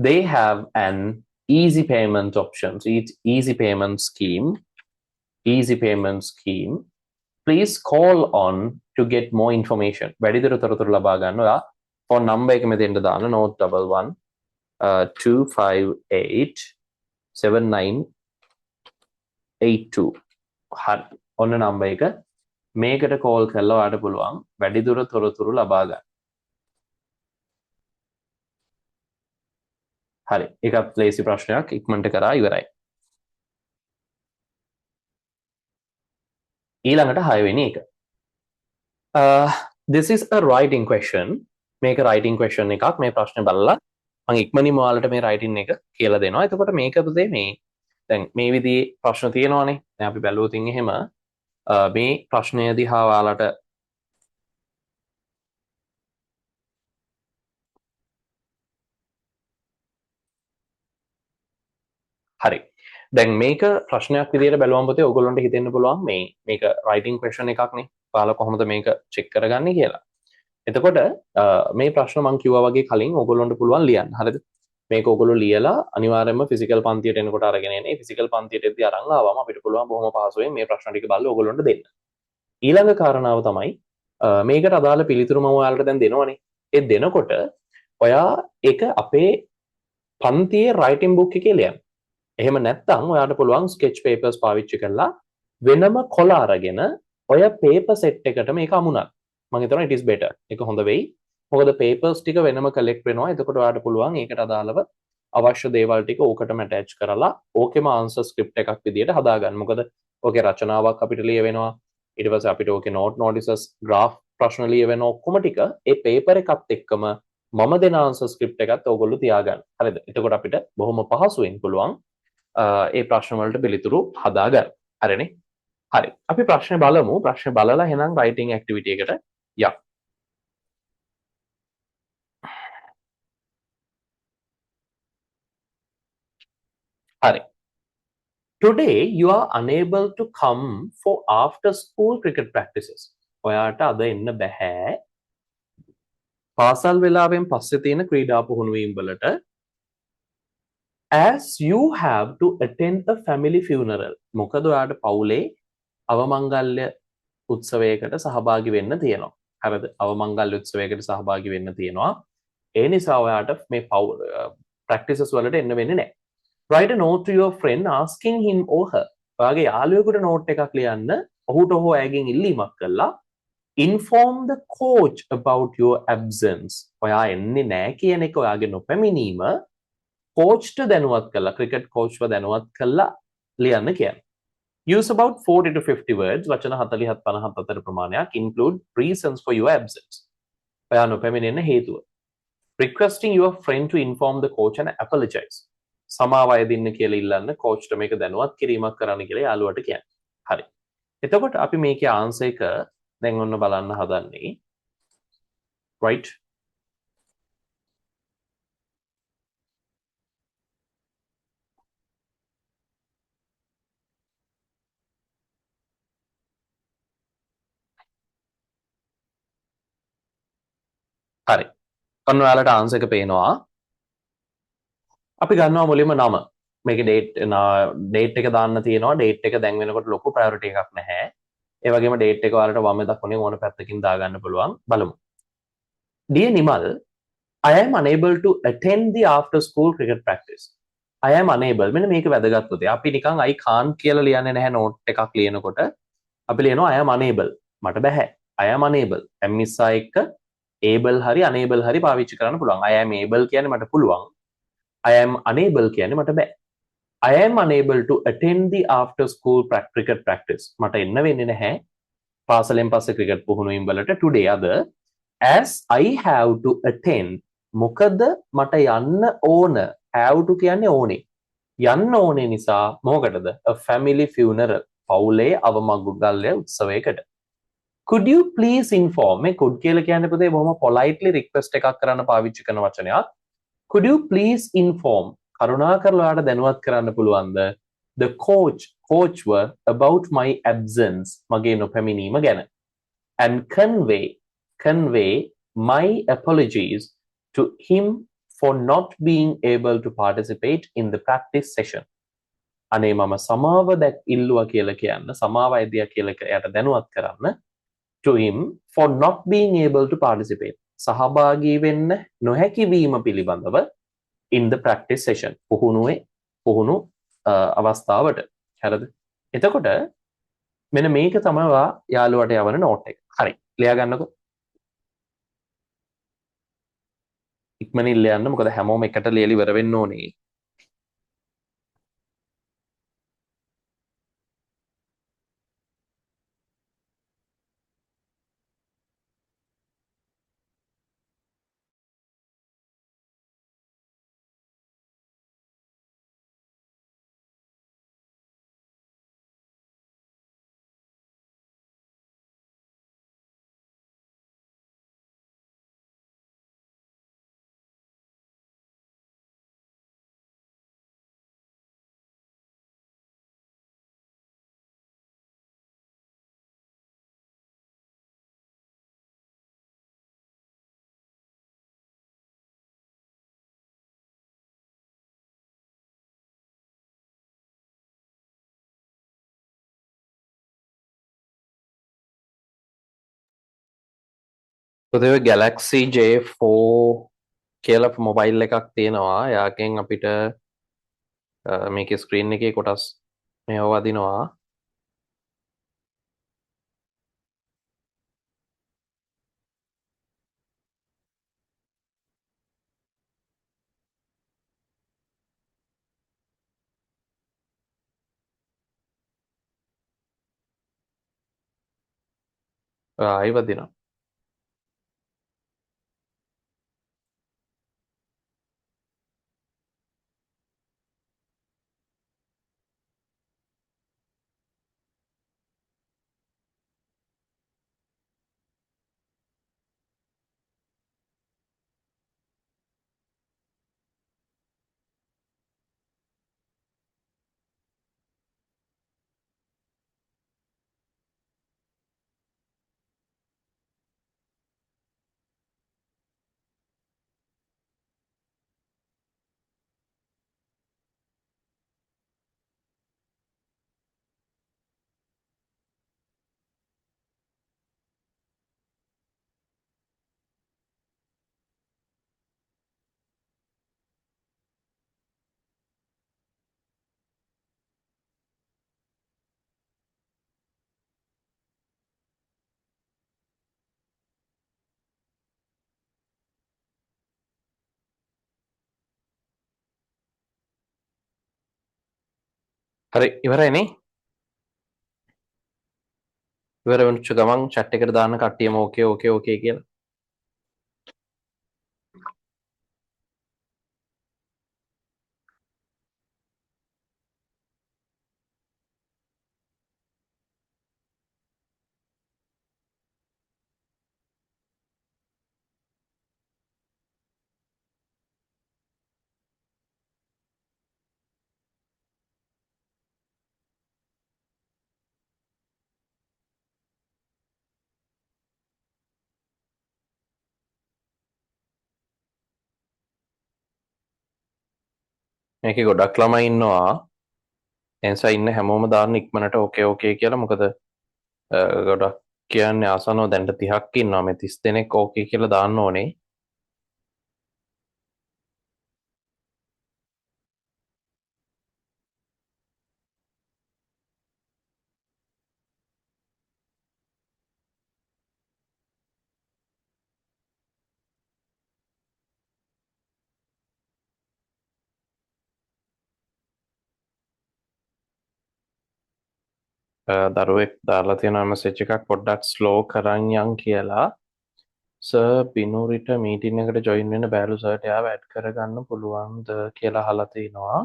They have an easy payment options. Easy payment scheme. Easy payment scheme. Please call on to get more information. වැඩිදුර තොරතුරු ලබා ගන්න ඔයා phone number එක මෙතෙන්ට දාන්න 011 258 7982. හරි. ඔන්න number එක මේකට call කරලා ඔයාට පුළුවන් වැඩිදුර තොරතුරු ලබා ගන්න. හරි. ඒකත් ලේසි ප්‍රශ්නයක් ඉක්මනට කරා ඉවරයි. ඊළඟට 6 වෙනි එක. This is a writing question. මේක writing question එකක්. මේ ප්‍රශ්නේ බලලා මම ඉක්මනින්ම ඔයාලට මේ writing එක කියලා දෙනවා. එතකොට මේක පුතේ මේ දැන් මේ විදිහේ ප්‍රශ්න තියෙනවානේ. දැන් අපි බැලුවොත් එහෙම මේ ප්‍රශ්නය දිහා ඔයාලට හරි. දැන් මේක ප්‍රශ්නයක් විදිහට බැලුවම පුතේ ඔයගොල්ලන්ට හිතෙන්න පුළුවන් මේක writing question එකක්නේ. ඔයාලා කොහොමද මේක check කරගන්නේ කියලා. එතකොට මේ ප්‍රශ්න මම කිව්වා වගේ කලින් ඔයගොල්ලන්ට පුළුවන් ලියන්න. හරිද? මේක ඔයගොල්ලෝ ලියලා අනිවාර්යයෙන්ම ෆිසිකල් පන්තියට එනකොට අරගෙන එන්නේ. ෆිසිකල් පන්තියටදී අරන් ආවම අපිට පුළුවන් බොහොම පහසුවෙන් මේ ප්‍රශ්න ටික බලලා ඔයගොල්ලන්ට දෙන්න. ඊළඟ කාරණාව තමයි මේකට අදාළ පිළිතුරු මම ඔයාලට දැන් දෙනවනේ. ඒ දෙනකොට ඔයා ඒක අපේ පන්තියේ writing book එකේ ලියන්න. එහෙම නැත්නම් ඔයාට පුළුවන් sketch papers පාවිච්චි කරලා වෙනම කොළ අරගෙන ඔය paper set එකට මේක අමුණන්න. මම හිතනවා it is better. ඒක හොඳ වෙයි. මොකද papers ටික වෙනම collect වෙනවා. එතකොට ඔයාට පුළුවන් ඒකට අදාළව අවශ්‍ය දේවල් ටික ඕකටම attach කරලා ඕකෙම answer script එකක් විදියට හදාගන්න. මොකද ඕකේ රචනාවක් අපිට ලියවෙනවා. ඊට පස්සේ අපිට ඕකේ note notices graph ප්‍රශ්න ලියවෙන ඔක්කොම ටික ඒ paper එකත් එක්කම මම දෙන answer script එකත් ඕගොල්ලෝ තියාගන්න. හරිද? එතකොට අපිට බොහොම පහසුවෙන් පුළුවන් ඒ ප්‍රශ්න වලට පිළිතුරු හදාගන්න. හරිනේ? හරි. අපි ප්‍රශ්නේ බලමු. ප්‍රශ්නේ බලලා එහෙනම් writing activity එකට යමු. හරි. Today you are unable to come for after school cricket practices. ඔයාට අද එන්න බෑ. පාසල් වෙලාවෙන් පස්සේ තියෙන ක්‍රීඩා පුහුණුවීම් වලට as you have to attend a family funeral. මොකද ඔයාට පවුලේ අවමංගල්‍ය උත්සවයකට සහභාගී වෙන්න තියෙනවා. හරිද? අවමංගල්‍ය උත්සවයකට සහභාගී වෙන්න තියෙනවා. ඒ නිසා ඔයාට මේ practices වලට එන්න වෙන්නේ නැහැ. Write a note to your friend asking him or her. ඔයාගේ යාළුවෙකුට note එකක් ලියන්න ඔහුට හෝ ඇයගෙන් ඉල්ලීමක් කළා. Inform the coach about your absence. ඔයා එන්නේ නැහැ කියන එක ඔයාගේ නොපැමිණීම coachට දැනුවත් කළා. cricket coachව දැනුවත් කළා ලියන්න කියන්නේ. Use about 40 to 50 words. වචන 40 50 අතර ප්‍රමාණයක්. Include reasons for your absence. ඔයා නොපැමිණෙන්න හේතුව. Requesting your friend to inform the coach and apologize. සමාව අයදින්න කියලා ඉල්ලන්න coachට මේක දැනුවත් කිරීමක් කරන්න කියලා යාළුවට කියන්නේ. හරි. එතකොට අපි මේකේ answer එක දැන් ඔන්න බලන්න හදන්නේ. Right? හරි. ඔන්න ඔයාලට answer එක පේනවා. අපි ගන්නවා මුලින්ම නම. මේකේ ඩේට් එක දාන්න තියෙනවා. ඩේට් එක දැන් වෙනකොට ලොකු ප්‍රයොරිටි එකක් නැහැ. ඒ වගේම ඩේට් එක ඔයාලට වම දකුණේ ඕන පැත්තකින් දාගන්න පුළුවන්. බලමු. Dear Nimal, I am unable to attend the after school cricket practice. I am unable. මෙන්න මේක වැදගත් පුතේ. අපි නිකන් I can't කියලා ලියන්නේ නැහැ නෝට් එකක් ලියනකොට. අපි ලියනවා I am unable. මට බැහැ. I am unable. am නිසා එක්ක able හරි unable හරි පාවිච්චි කරන්න පුළුවන්. I am able කියන්නේ මට පුළුවන්. I am unable කියන්නේ මට බෑ. I am unable to attend the after school cricket practice. මට එන්න වෙන්නේ නැහැ පාසලෙන් පස්සේ ක්‍රිකට් පුහුණුවීම් වලට today අද as I have to attend. මොකද මට යන්න ඕන. have to කියන්නේ ඕනේ. යන්න ඕනේ නිසා මොකටද? a family funeral. පවුලේ අවමගුල්ලේ උත්සවයකට. could you please inform මේ could කියලා කියන්නේ පුතේ බොහොම politely request එකක් කරන්න පාවිච්චි කරන වචනයක්. could you please inform කරුණාකරලා ඔයාලට දැනුවත් කරන්න පුළුවන්ද the coach were about my absence මගේ නොපැමිණීම ගැන and convey my apologies to him for not being able to participate in the practice session. අනේ මම සමාව ඉල්ලුවා කියලා කියන්න සමාව අයිදියා කියලා එයාට දැනුවත් කරන්න to him for not being able to participate. සහභාගී වෙන්න නොහැකි වීම පිළිබඳව in the practice session. පුහුණු අවස්ථාවට. හරිද? එතකොට මෙන්න මේක තමයි යාළුවට යවන නෝට් එක. හරි. ලියා ගන්නකො. ඉක්මනින් ලියන්න මොකද හැමෝම එකට ලියලා ඉවර වෙන්න ඕනේ. පුතේ Galaxy J4 කියලා මොබයිල් එකක් තියෙනවා. එයාගෙන් අපිට මේකේ ස්ක්‍රීන් එකේ කොටස් මේව වදිනවා. ආයි වදිනවා. හරි ඉවරයිනේ. ඉවර වෙච්ච ගමන් chat එකට දාන්න කට්ටියම ඕකේ කියලා. මේකේ ගොඩක් ළමයි ඉන්නවා. ඒ නිසා ඉන්න හැමෝම දාන්න ඉක්මනට ඕකේ ඕකේ කියලා. මොකද ගොඩක් කියන්නේ ආසනෝ දැන්ට 30ක් ඉන්නවා. මේ 30 දෙනෙක් ඕකේ කියලා දාන්න ඕනේ. දරුවෙක් දාලා තියෙනවා මෙසේජ් එකක් පොඩ්ඩක් ස්ලෝ කරන් යන් කියලා. සර් බිනුරිට මීටින් එකට ජොයින් වෙන්න බෑලු සර්ට එයාව ඇඩ් කරගන්න පුළුවන්ද කියලා අහලා තිනවා.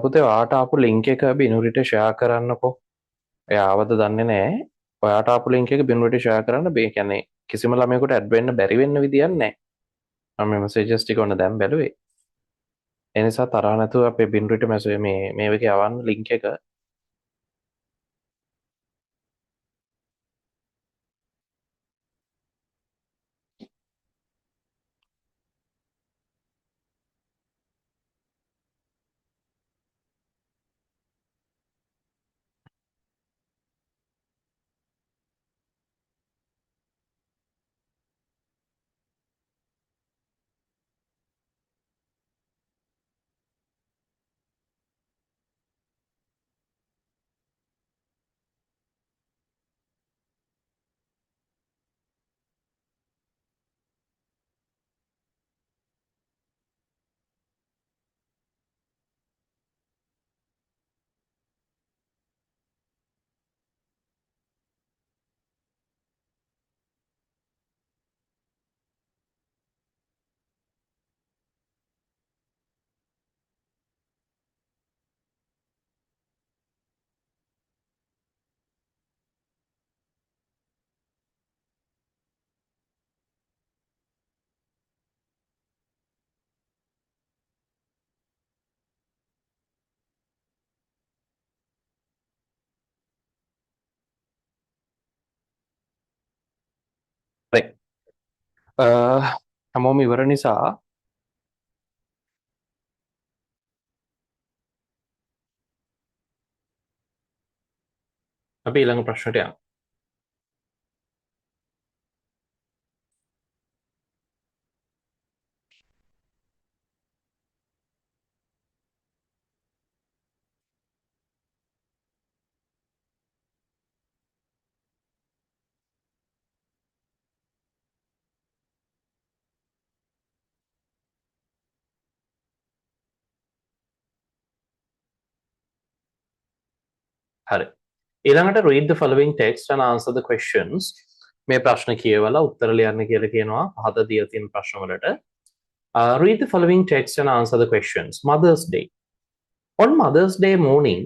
පුතේ ඔයාට ආපු ලින්ක් එක බිනුරිට ෂෙයා කරන්නකෝ. එයාවද දන්නේ නැහැ. ඔයාට ආපු ලින්ක් එක බිනුරිට ෂෙයා කරන්න බෑ. කියන්නේ කිසිම ළමයෙකුට ඇඩ් වෙන්න බැරි වෙන්න විදියක් නැහැ. මම මේ මෙසේජස් ටික ඔන්න දැන් බැලුවේ. ඒ නිසා තරහ නැතුව අපේ බිනුරිට මෙසේ මේ වගේ යවන්න ලින්ක් එක. හරි. හැමෝම ඉවර නිසා අපි ඊළඟ ප්‍රශ්නට යමු. හරි. ඊළඟට read the following text and answer the questions. මේ ප්‍රශ්න කියවලා උත්තර ලියන්න කියලා කියනවා පහත දීලා තියෙන ප්‍රශ්න වලට. Read the following text and answer the questions. Mother's Day. On Mother's Day morning,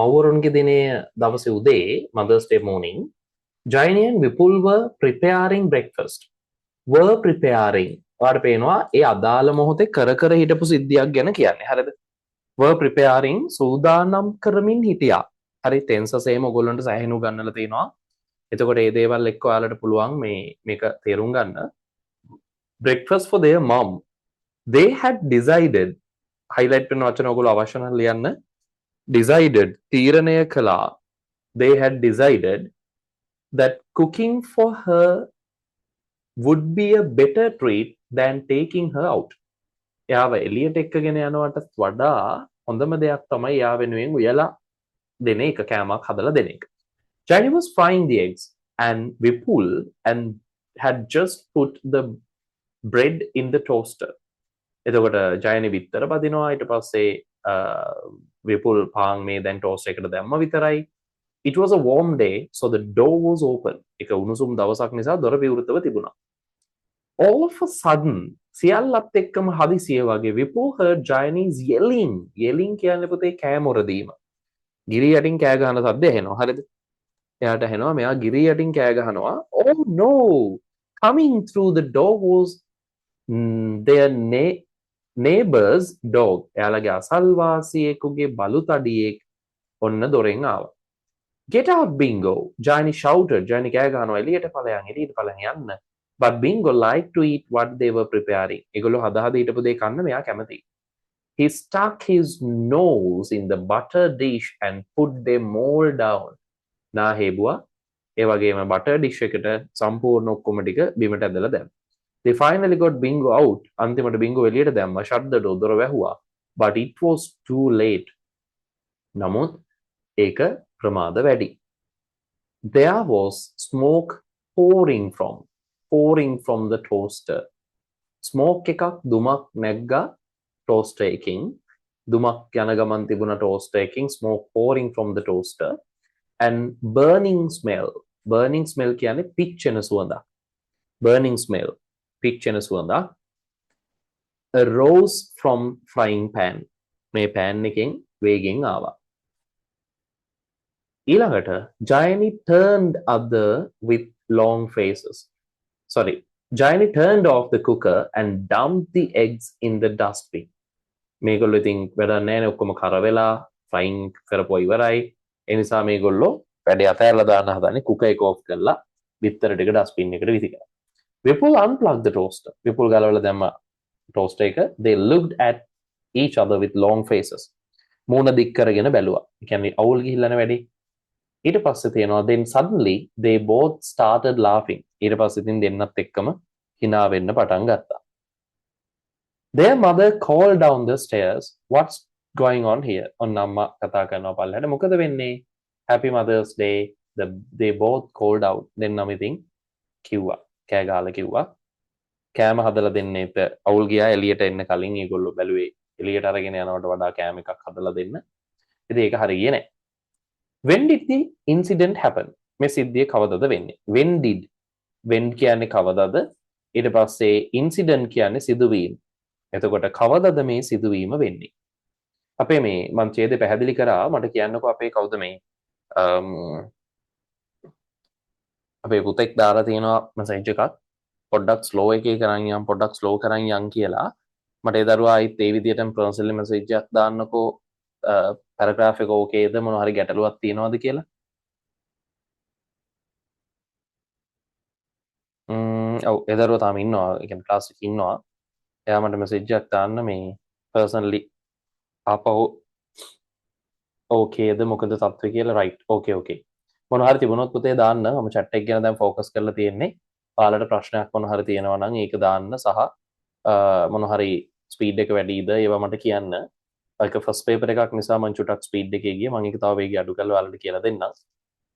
මව්වරුන්ගේ දිනය දවසේ උදේ Mother's Day morning, Jayani and Vipul were preparing breakfast. Were preparing. ඔයාලට පේනවා ඒ අදාළ මොහොතේ කර කර හිටපු සිද්ධියක් ගැන කියන්නේ. හරිද? Were preparing සූදානම් කරමින් හිටියා. හරි tense සේම ඔයගොල්ලන්ට සෑහෙනු ගන්නලා තියෙනවා. එතකොට මේ දේවල් එක්ක ඔයාලට පුළුවන් මේක තේරුම් ගන්න. Breakfast for their mom. They had decided highlight වෙන වචන ඔයගොල්ලෝ අවශ්‍ය නම් ලියන්න. Decided තීරණය කළා. They had decided that cooking for her would be a better treat than taking her out. එයාව එළියට එක්කගෙන යනවට වඩා හොඳම දෙයක් තමයි එයා වෙනුවෙන් උයලා දෙන එක කෑමක් හදලා දෙන එක. Jayani was frying the eggs and Vipul and had just put the bread in the toaster. එතකොට Jayani විතර බදිනවා ඊට පස්සේ Vipul පාන් මේ දැන් toaster එකට දැම්ම විතරයි. It was a warm day so the door was open. එක උණුසුම් දවසක් නිසා දොර විවෘතව තිබුණා. All of a sudden සියල්ලත් එක්කම හදිසිය වගේ Vipul heard Jayani's yelling. Yelling කියන්නේ පුතේ කෑමොර දීම. ගිරි යටින් කෑ ගහන සද්ද ඇහෙනවා. හරිද? එයාට ඇහෙනවා මෙයා ගිරි යටින් කෑ ගහනවා. Oh no! Coming through the door was their neighbor's dog. එයාලගේ අසල්වාසියෙකුගේ බලු තඩියෙක් ඔන්න දොරෙන් ආවා. Get out, Bingo! Jayani shouted. Jayani කෑ ගහනවා එළියට ඵලයන් එළියට ඵලයන් යන්න. But Bingo liked to eat what they were preparing. ඒගොල්ලෝ හදා හිටපු දේ කන්න මෙයා කැමතියි. he stuck his nose in the butter dish and put them all down. නා හේබුවා ඒ වගේම butter dish එකට සම්පූර්ණ ඔක්කොම ටික බිමට ඇදලා දැම්මා. They finally got Bingo out. අන්තිමට බිංගෝ එළියට දැම්මා. shut the door දොර වැහුවා. But it was too late. නමුත් ඒක ප්‍රමාද වැඩි. There was smoke pouring from the toaster. Smoke එකක් දුමක් නැග්ගා toaster එකකින්. දුමක් යන ගමන් තිබුණ toaster එකකින් smoke pouring from the toaster and burning smell කියන්නේ pitch වෙන සුවඳක්. burning smell pitch වෙන සුවඳක් arose from frying pan. මේ pan එකෙන් වේගෙන් ආවා. ඊළඟට Jayani turned other with long faces. Jayani turned off the cooker and dumped the eggs in the dustbin. මේගොල්ලෝ ඉතින් වැඩක් නැහැ නේ ඔක්කොම කර වෙලා ෆ්‍රයින් කරපුවා ඉවරයි. ඒ නිසා මේගොල්ලෝ වැඩේ අතහැරලා දාන්න හදන්නේ කුකර් එක ඕෆ් කරලා බිත්තර ටික ඩස්බින් එකට විසිකලා. Vipul unplugged the toaster. Vipul ගලවලා දැම්මා toaster එක. They looked at each other with long faces. මූණ දික් කරගෙන බැලුවා. ඒ කියන්නේ අවුල් ගිහිල්ලා නැ වැඩි. ඊට පස්සේ තියෙනවා then suddenly they both started laughing. ඊට පස්සේ ඉතින් දෙන්නත් එක්කම hina වෙන්න පටන් ගත්තා. Their mother called down the stairs. What's going on here? ඔන්න අම්මා කතා කරනවා පල්ලෙහාට. මොකද වෙන්නේ? Happy Mother's Day. They both called out. දෙන්නම ඉතින් කිව්වා. කෑ ගහලා කිව්වා. කෑම හදලා දෙන්නේට අවුල් ගියා එළියට එන්න කලින් ඒගොල්ලෝ බැලුවේ එළියට අරගෙන යනවට වඩා කෑම එකක් හදලා දෙන්න. ඉතින් ඒක හරියන්නේ නැහැ. When did the incident happen? මේ සිද්ධිය කවදද වෙන්නේ? When කියන්නේ කවදද? ඊට පස්සේ incident කියන්නේ සිදුවීම. එතකොට කවදද මේ සිදුවීම වෙන්නේ? අපේ මේ මම ඡේදය පැහැදිලි කරා මට කියන්නකෝ අපේ කවුද මේ අපේ පුතෙක් දාලා තියෙනවා මැසේජ් එකක් පොඩ්ඩක් ස්ලෝ එකේ කරන් යම් පොඩ්ඩක් ස්ලෝ කරන් යම් කියලා මට ඒ දරුවා ආයිත් ඒ විදිහටම පර්සනලි මැසේජ් එකක් දාන්නකෝ පැරග්‍රාෆ් එක ඕකේද මොනවා හරි ගැටලුවක් තියෙනවද කියලා ඔව් ඒ දරුවා තාම ඉන්නවා ඒ කියන්නේ ක්ලාස් එකේ ඉන්නවා එයා මට මැසේජ් එකක් දාන්න මේ පර්සනලි ආපහු ඕකේද මොකද තත්ත්වය කියලා රයිට් ඕකේ මොනවා හරි තිබුණොත් පුතේ දාන්න මම chat එක ගැන දැන් ફોකස් කරලා තියෙන්නේ ඔයාලට ප්‍රශ්නයක් මොනවා හරි තියෙනවා නම් ඒක දාන්න සහ මොනවා හරි ස්පීඩ් එක වැඩිද ඒවා මට කියන්න ඒක ෆස්ට් පේපර් එකක් නිසා මම චුට්ටක් ස්පීඩ් එකේ ගියා මම ඒක තව වේගය අඩු කරලා ඔයාලට කියලා දෙන්නම්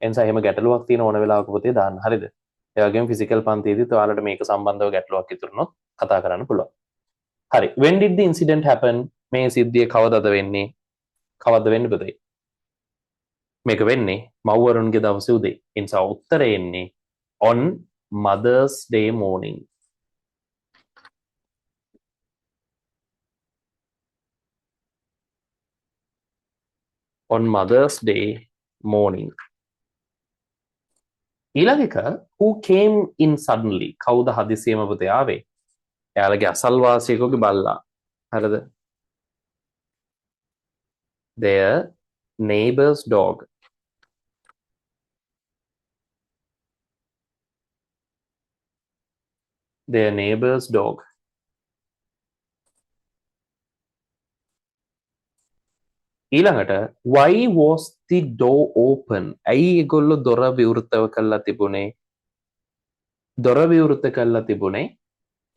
එනිසා එහෙම ගැටලුවක් තියෙන ඕන වෙලාවක පුතේ දාන්න හරිද ඒ වගේම ෆිසිකල් පන්තියේදීත් ඔයාලට මේක සම්බන්ධව ගැටලුවක් ඉතුරුනොත් කතා කරන්න පුළුවන් හරි when did the incident happen මේ සිද්ධිය කවදද වෙන්නේ කවද්ද වෙන්නේ පුතේ මේක වෙන්නේ මව්වරුන්ගේ දවසේ උදේ. ඒ නිසා උත්තරේ එන්නේ on Mother's Day morning. On Mother's Day morning. ඊළඟ එක who came in suddenly කවුද හදිසියෙම පුතේ ආවේ? එයාලගේ අසල්වාසියෙකුගේ බල්ලා. හරිද? Their neighbor's dog. Their neighbor's dog. ඊළඟට why was the door open? ඇයි ඒගොල්ලෝ දොර විවෘතව කරලා තිබුණේ? දොර විවෘත කරලා තිබුණේ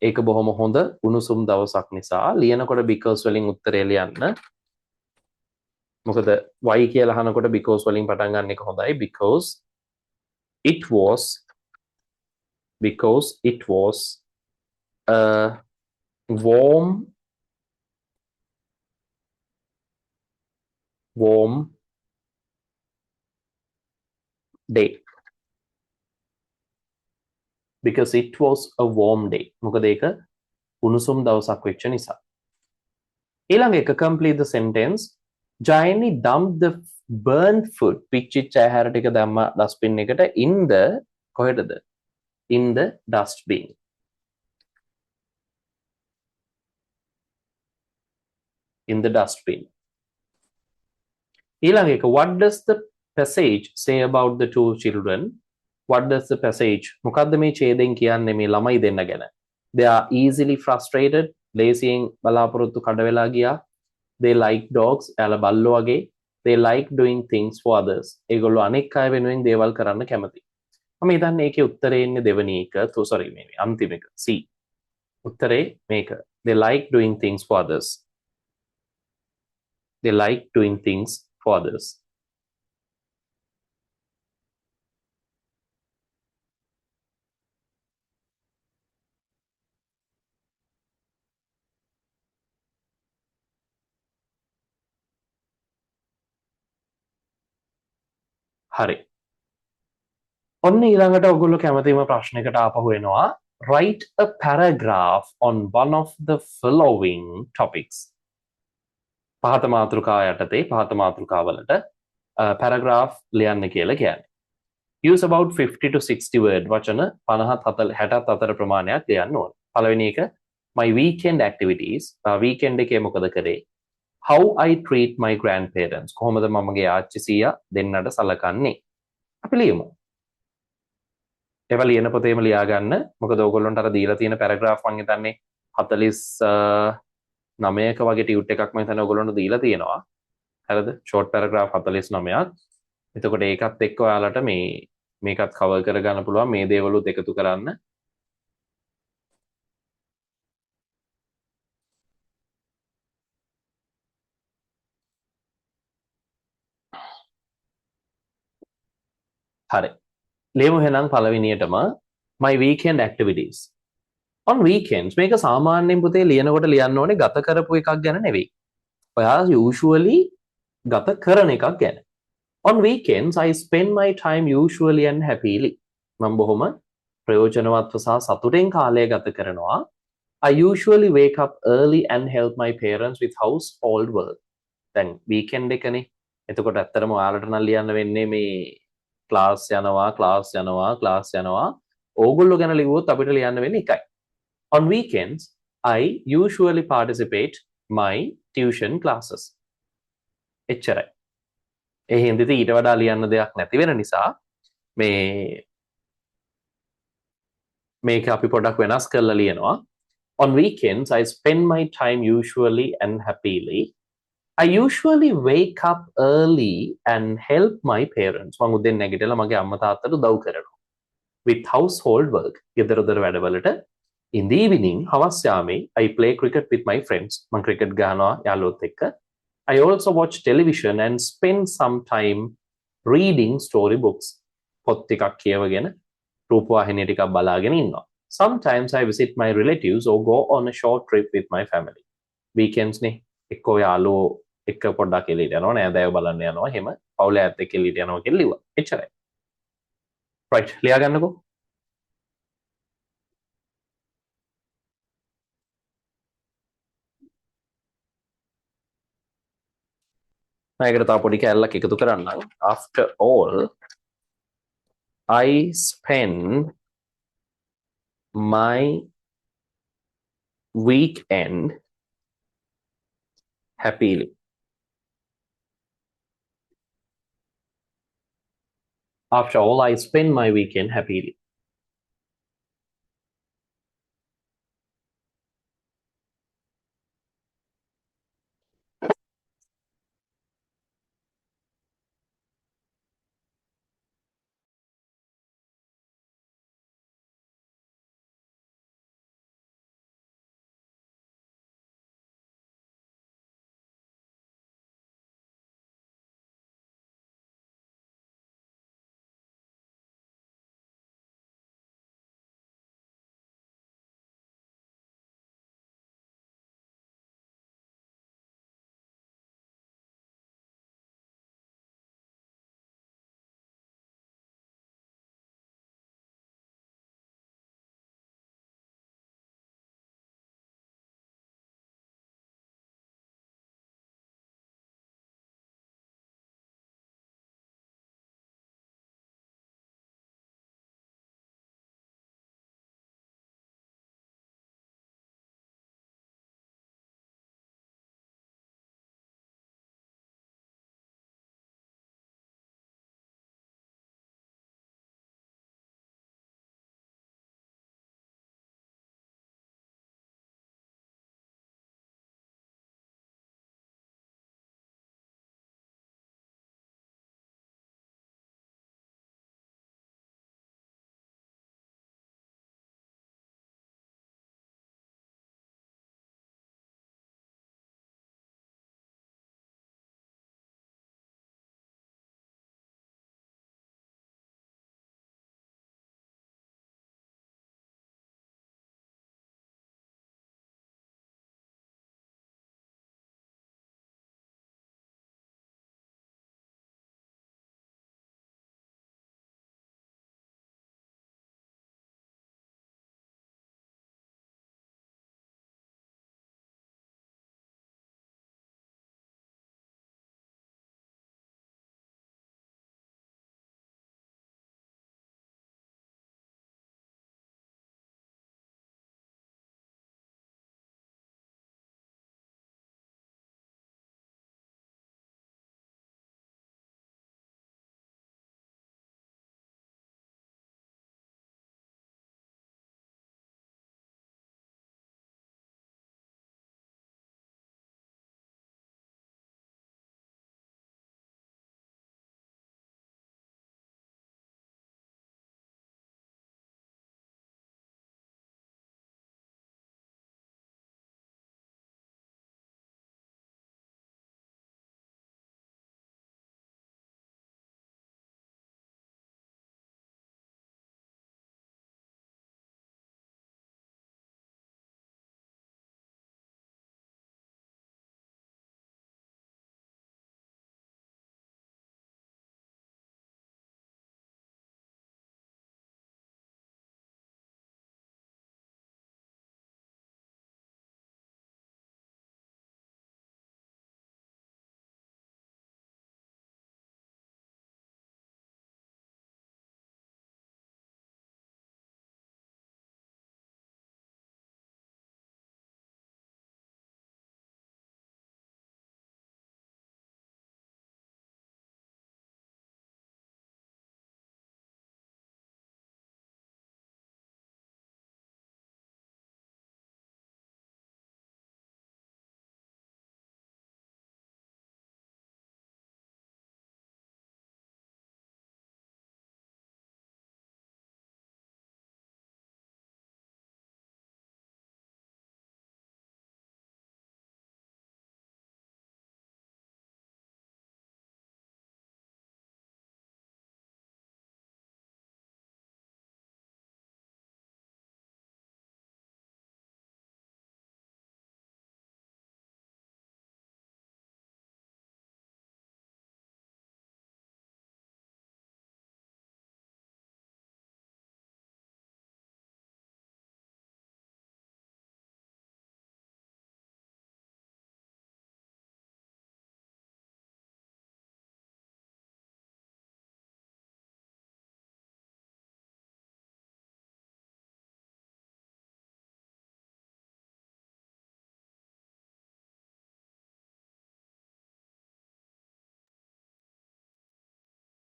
ඒක බොහොම හොඳ උණුසුම් දවසක් නිසා ලියනකොට because වලින් උත්තරේ ලියන්න. මොකද why කියලා අහනකොට because වලින් පටන් ගන්න එක හොඳයි because it was a warm day because it was a warm day මොකද ඒක උණුසුම් දවසක් වෙච්ච නිසා ඊළඟ එක complete the sentence Jayani dumped the burnt food පිච්චිච්ච ආහාර ටික දැම්මා dustbin එකට in the කොහෙටද in the dustbin ඊළඟ එක what does the passage say about the two children what does the passage මොකද්ද මේ ඡේදයෙන් කියන්නේ මේ ළමයි දෙන්න ගැන they are easily frustrated ලේසියෙන් බලාපොරොත්තු කඩ වෙලා ගියා they like dogs එයාලා බල්ලෝ වගේ they like doing things for others ඒගොල්ලෝ අනෙක් අය වෙනුවෙන් දේවල් කරන්න කැමති මම හිතන්නේ ඒකේ උත්තරේ ඉන්නේ දෙවෙනි එක sorry මේ අන්තිම එක C උත්තරේ මේක they like doing things for others they like doing things for others හරි ඔන්න ඊළඟට ඔයගොල්ලෝ කැමතිම ප්‍රශ්නයකට ආපහු එනවා write a paragraph on one of the following topics පහත මාතෘකා යටතේ පහත මාතෘකාවලට paragraph ලියන්න කියලා කියන්නේ use about 50 to 60 word වචන 50 64 ප්‍රමාණයක් ලියන්න ඕන පළවෙනි එක my weekend activities weekend එකේ මොකද කරේ how I treat my grandparents කොහොමද මමගේ ආච්චි සීයා දෙන්නට සලකන්නේ අපි ලියමු ඒවා ලියන පොතේම ලියා ගන්න. මොකද ඕගොල්ලන්ට අර දීලා තියෙන පැරග්‍රාෆ් මම හිතන්නේ 49ක වගේ ටියුට් එකක් මම හිතන්නේ ඕගොල්ලන්ට දීලා තියෙනවා. හරිද? ෂෝට් පැරග්‍රාෆ් 49ක්. එතකොට ඒකත් එක්ක ඔයාලට මේකත් කවර් කරගන්න පුළුවන් මේ දේවලුත් එකතු කරන්න. හරි. ලියමු එහෙනම් පළවෙනියටම my weekend activities. on weekends මේක සාමාන්‍යයෙන් පුතේ ලියනකොට ලියන්න ඕනේ ගත කරපු එකක් ගැන නෙවෙයි. ඔයා usually ගත කරන එකක් ගැන. on weekends I spend my time usually and happily. මම බොහොම ප්‍රයෝජනවත්ව සහ සතුටෙන් කාලය ගත කරනවා. I usually wake up early and help my parents with household work. දැන් weekend එකනේ. එතකොට ඇත්තටම ඔයාලට නම් ලියන්න වෙන්නේ මේ class යනවා ඕගොල්ලෝ ගැන ලිව්වොත් අපිට ලියන්න වෙන්නේ එකයි. On weekends I usually participate my tuition classes. එච්චරයි. ඒ හින්දිට ඊට වඩා ලියන්න දෙයක් නැති වෙන නිසා මේක අපි පොඩක් වෙනස් කරලා ලියනවා. On weekends I spend my time usually and happily. I usually wake up early and help my parents. මම උදෙන් නැගිටලා මගේ අම්මා තාත්තට උදව් කරනවා. With household work. ගෙදර දොර වැඩවලට. In the evening, හවස් යාමේ I play cricket with my friends. මම cricket ගහනවා යාළුවොත් එක්ක. I also watch television and spend some time reading story books. පොත් ටිකක් කියවගෙන රූපවාහිනිය ටිකක් බලාගෙන ඉන්නවා. Sometimes I visit my relatives or go on a short trip with my family. Weekends නේ එක්කෝ යාළුවෝ එක්ක පොඩ්ඩක් එළියට යනවා නෑදෑයෝ බලන්න යනවා එහෙම පවුලේ ඇත් එක්ක එළියට යනවා කියලා ලිව්වා. එච්චරයි. right ලියා ගන්නකෝ. මේකට තව පොඩි කැලලක් එකතු කරන්නම්. After all I spend my weekend happily. After all I spend my weekend happily.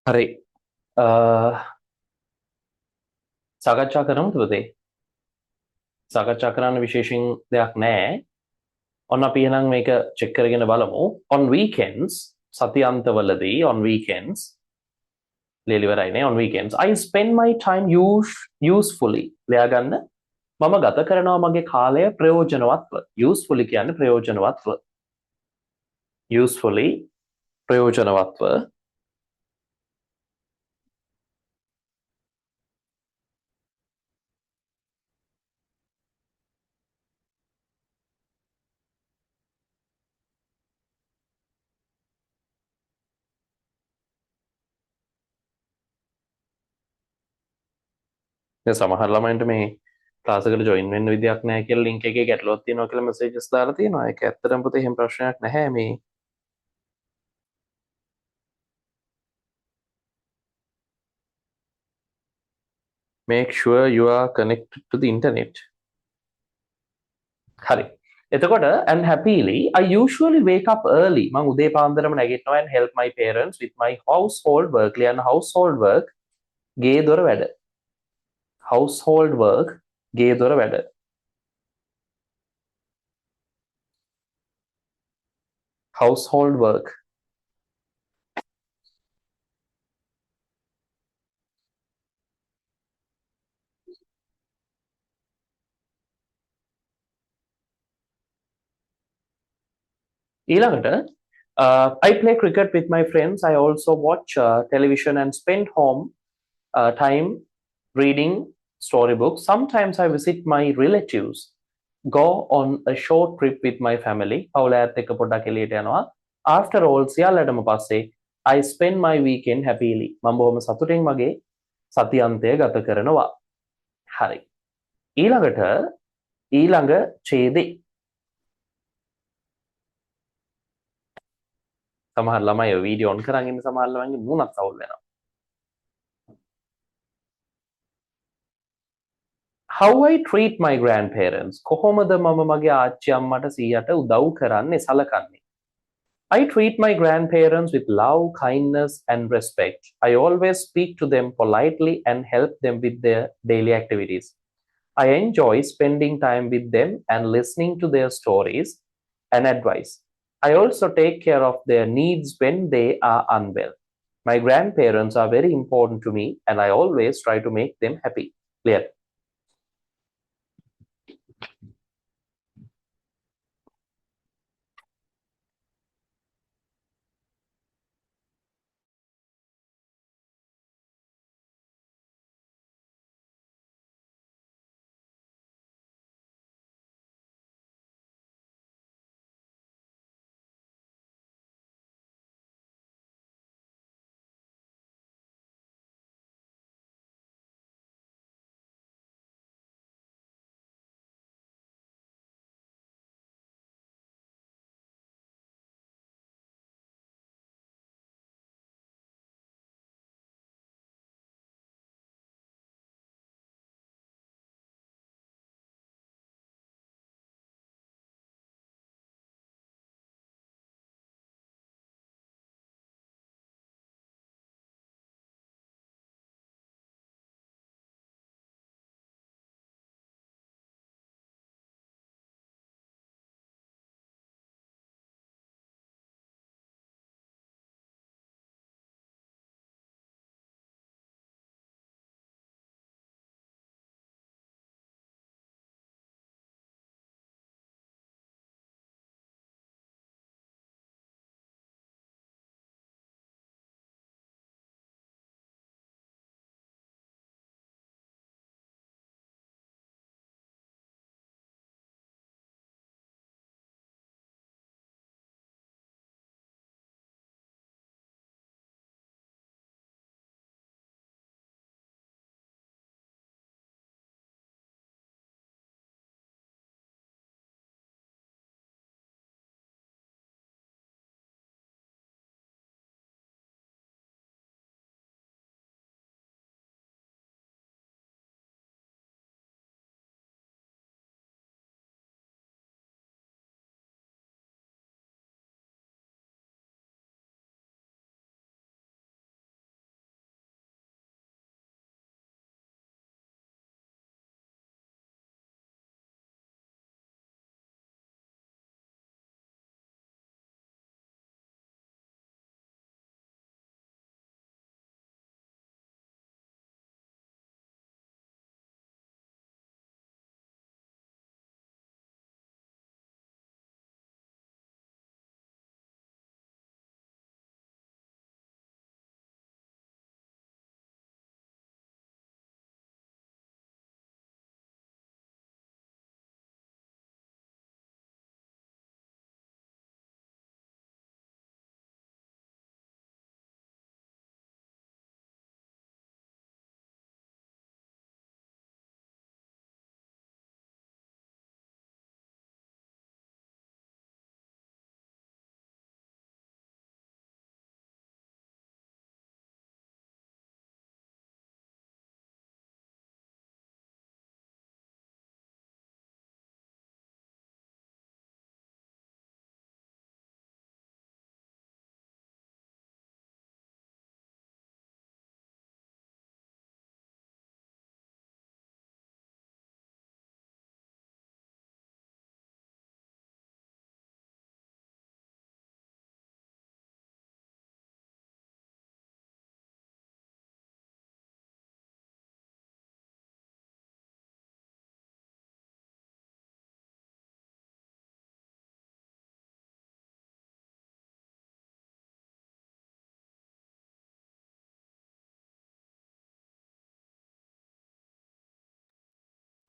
හරි. සාකච්ඡා කරමුද පුතේ? සාකච්ඡා කරන්න විශේෂයෙන් දෙයක් නැහැ. ඔන්න අපි එහෙනම් මේක චෙක් කරගෙන බලමු. On weekends සතියන්තවලදී on weekends ලියලිවරයිනේ on weekends I spend my time usefully. ලියා ගන්න. මම ගත කරනවා මගේ කාලය ප්‍රයෝජනවත්ව. usefully කියන්නේ ප්‍රයෝජනවත්ව. usefully ප්‍රයෝජනවත්ව. දැන් සමහර ළමයින්ට මේ ක්ලාස් එකට ජොයින් වෙන්න විදියක් නැහැ කියලා ලින්ක් එකේ ගැටලුවක් තියෙනවා කියලා මෙසේජස් දාලා තියෙනවා. ඒක ඇත්තටම පුතේ එහෙම ප්‍රශ්නයක් නැහැ මේ. Make sure you are connected to the internet. හරි. එතකොට and happily I usually wake up early. මම උදේ පාන්දරම නැගිටිනවා and help my parents with my household work. ලියන්න household work ගේ දොර වැඩ. household work ගේ දොර වැඩ. household work. ඊළඟට I play cricket with my friends. I also watch television and spend home time reading storybooks. Sometimes I visit my relatives, go on a short trip with my family. පවුලත් එක්ක පොඩ්ඩක් එළියට යනවා. After all සියල්ලටම පස්සේ I spend my weekend happily. මම බොහොම සතුටින් මගේ සතියන්තය ගත කරනවා. හරි. ඊළඟට ඊළඟ ඡේදේ සමහර ළමයි වීඩියෝ ඔන් කරන් ඉන්න සමහර ළමයින්ගේ මූණත් අවුල් වෙනවා. How I treat my grandparents. කොහොමද මම මගේ ආච්චි අම්මට සීයට උදව් කරන්නේ සලකන්නේ? I treat my grandparents with love, kindness, and respect. I always speak to them politely and help them with their daily activities. I enjoy spending time with them and listening to their stories and advice. I also take care of their needs when they are unwell. My grandparents are very important to me and I always try to make them happy. Clear?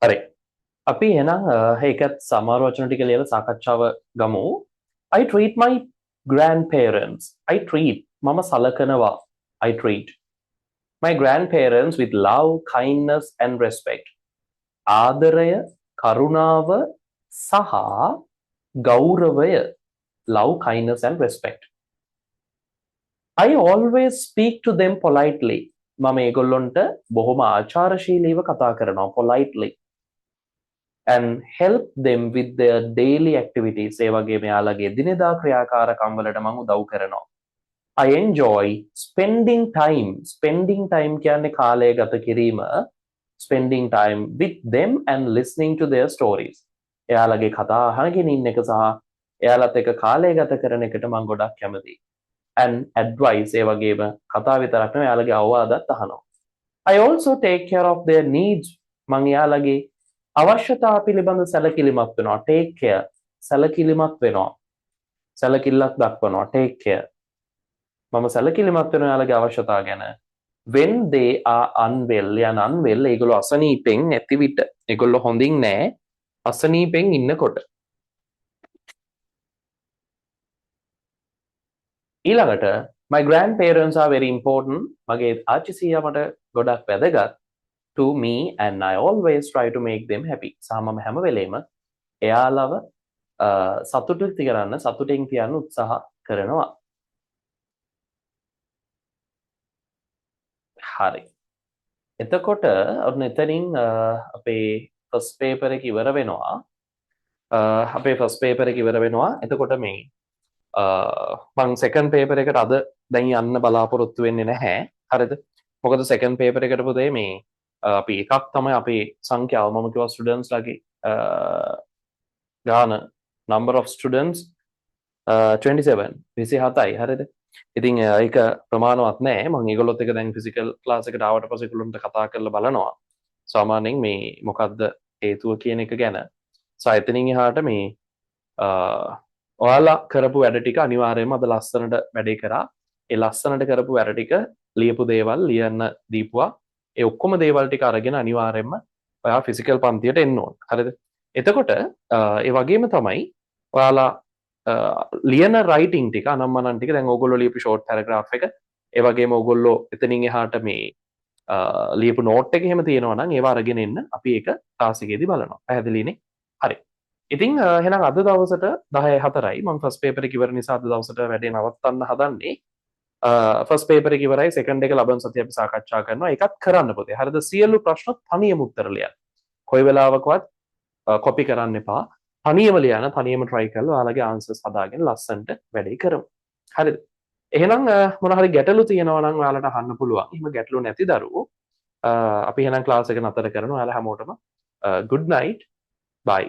හරි. අපි එහෙනම් ඒකත් සමහර වචන ටික ලියලා සාකච්ඡාව ගමු. I treat my grandparents. I treat මම සලකනවා. I treat my grandparents with love, kindness and respect. ආදරය, කරුණාව සහ ගෞරවය. Love, kindness and respect. I always speak to them politely. මම ඒගොල්ලොන්ට බොහොම ආචාරශීලීව කතා කරනවා politely. And help them with their daily activities. ඒ වගේ මෙයාලගේ දිනදා ක්‍රියාකාරකම් වලට මම උදව් කරනවා. I enjoy spending time. Spending time කියන්නේ කාලය ගත කිරීම. Spending time with them and listening to their stories. එයාලගේ කතා අහගෙන ඉන්න එක සහ එයාලත් එක්ක කාලය ගත කරන එකට මම ගොඩක් කැමතියි. And advice ඒ වගේම කතා විතරක් නෙවෙයි එයාලගේ අවවාදත් අහනවා. I also take care of their needs. මම එයාලගේ අවශ්‍යතා පිළිබඳ සැලකිලිමත් වෙනවා. Take care. සැලකිලිමත් වෙනවා. සැලකිල්ලක් දක්වනවා. Take care. මම සැලකිලිමත් වෙනවා එයාලගේ අවශ්‍යතා ගැන. When they are unwell, යන unwell ඒගොල්ලෝ අසනීපෙන් නැති විට ඒගොල්ලෝ හොඳින් නැහැ. අසනීපෙන් ඉන්නකොට. ඊළඟට my grandparents are very important. මගේ ආච්චි සීයා මට ගොඩක් වැදගත්. To me and I always try to make them happy. සහ මම හැම වෙලේම එයාලව සතුටින් තියන්න උත්සාහ කරනවා. හරි. එතකොට ඔන්න එතනින් අපේ ෆස්ට් පේපර් එක ඉවර වෙනවා. අපේ ෆස්ට් පේපර් එක ඉවර වෙනවා. එතකොට මේ මං සෙකන්ඩ් පේපර් එකට අද දැන් යන්න බලාපොරොත්තු වෙන්නේ නැහැ. හරිද? මොකද සෙකන්ඩ් පේපර් එකට පුතේ මේ අපි එකක් තමයි අපේ සංඛ්‍යාව මම කිව්වා ස්ටුඩන්ට්ස් ලගේ ගාන number of students 27යි හරිද? ඉතින් ඒක ප්‍රමාණවත් නෑ. මම ඒගොල්ලොත් එක දැන් ෆිසිකල් ක්ලාස් එකට ආවට පස්සේ ඒගොල්ලන්ට කතා කරලා බලනවා. සාමාන්‍යයෙන් මේ මොකද්ද හේතුව කියන එක ගැන. එතනින් එහාට මේ ඔයාලා කරපු වැඩ ටික අනිවාර්යයෙන්ම අද ලස්සනට වැඩේ කරා. ඒ ලස්සනට කරපු වැඩ ටික ලියපු දේවල් ලියන්න දීපුවා. ඒ ඔක්කොම දේවල් ටික අරගෙන අනිවාර්යයෙන්ම ඔයා ෆිසිකල් පන්තියට එන්න ඕන. හරිද? එතකොට ඒ වගේම තමයි ඔයාලා ලියන රයිටිං ටික අනම්මනන් ටික දැන් ඕගොල්ලෝ ලියපු ෂෝට් පැරග්‍රාෆ් එක ඒ වගේම ඕගොල්ලෝ එතනින් එහාට මේ ලියපු නෝට් එක එහෙම තියෙනවා නම් ඒවා අරගෙන එන්න අපි ඒක ක්ලාස් එකේදී බලනවා. පැහැදිලිනේ? හරි. ඉතින් එහෙනම් අද දවසට 10:04යි මම ෆස්ට් පේපර් එක ඉවර නිසා අද දවසට වැඩේ නවත්තන්න හදන්නේ. ෆස්ට් පේපර් එක ඉවරයි සෙකන්ඩ් එක ලබන සතියේ අපි සාකච්ඡා කරනවා. ඒකත් කරන්න පුතේ. හරිද? සියලු ප්‍රශ්න තනියම උත්තර ලියන්න. කොයි වෙලාවකවත් කොපි කරන්න එපා. තනියම ලියන්න, තනියම try කරලා ඔයාලගේ answers හදාගෙන ලස්සනට වැඩේ කරමු. හරිද? එහෙනම් මොන හරි ගැටලු තියෙනවා නම් ඔයාලට අහන්න පුළුවන්. එහෙම ගැටලු නැති දරුවෝ අපි එහෙනම් ක්ලාස් එක නතර කරනවා. ඔයාලා හැමෝටම good night. Bye.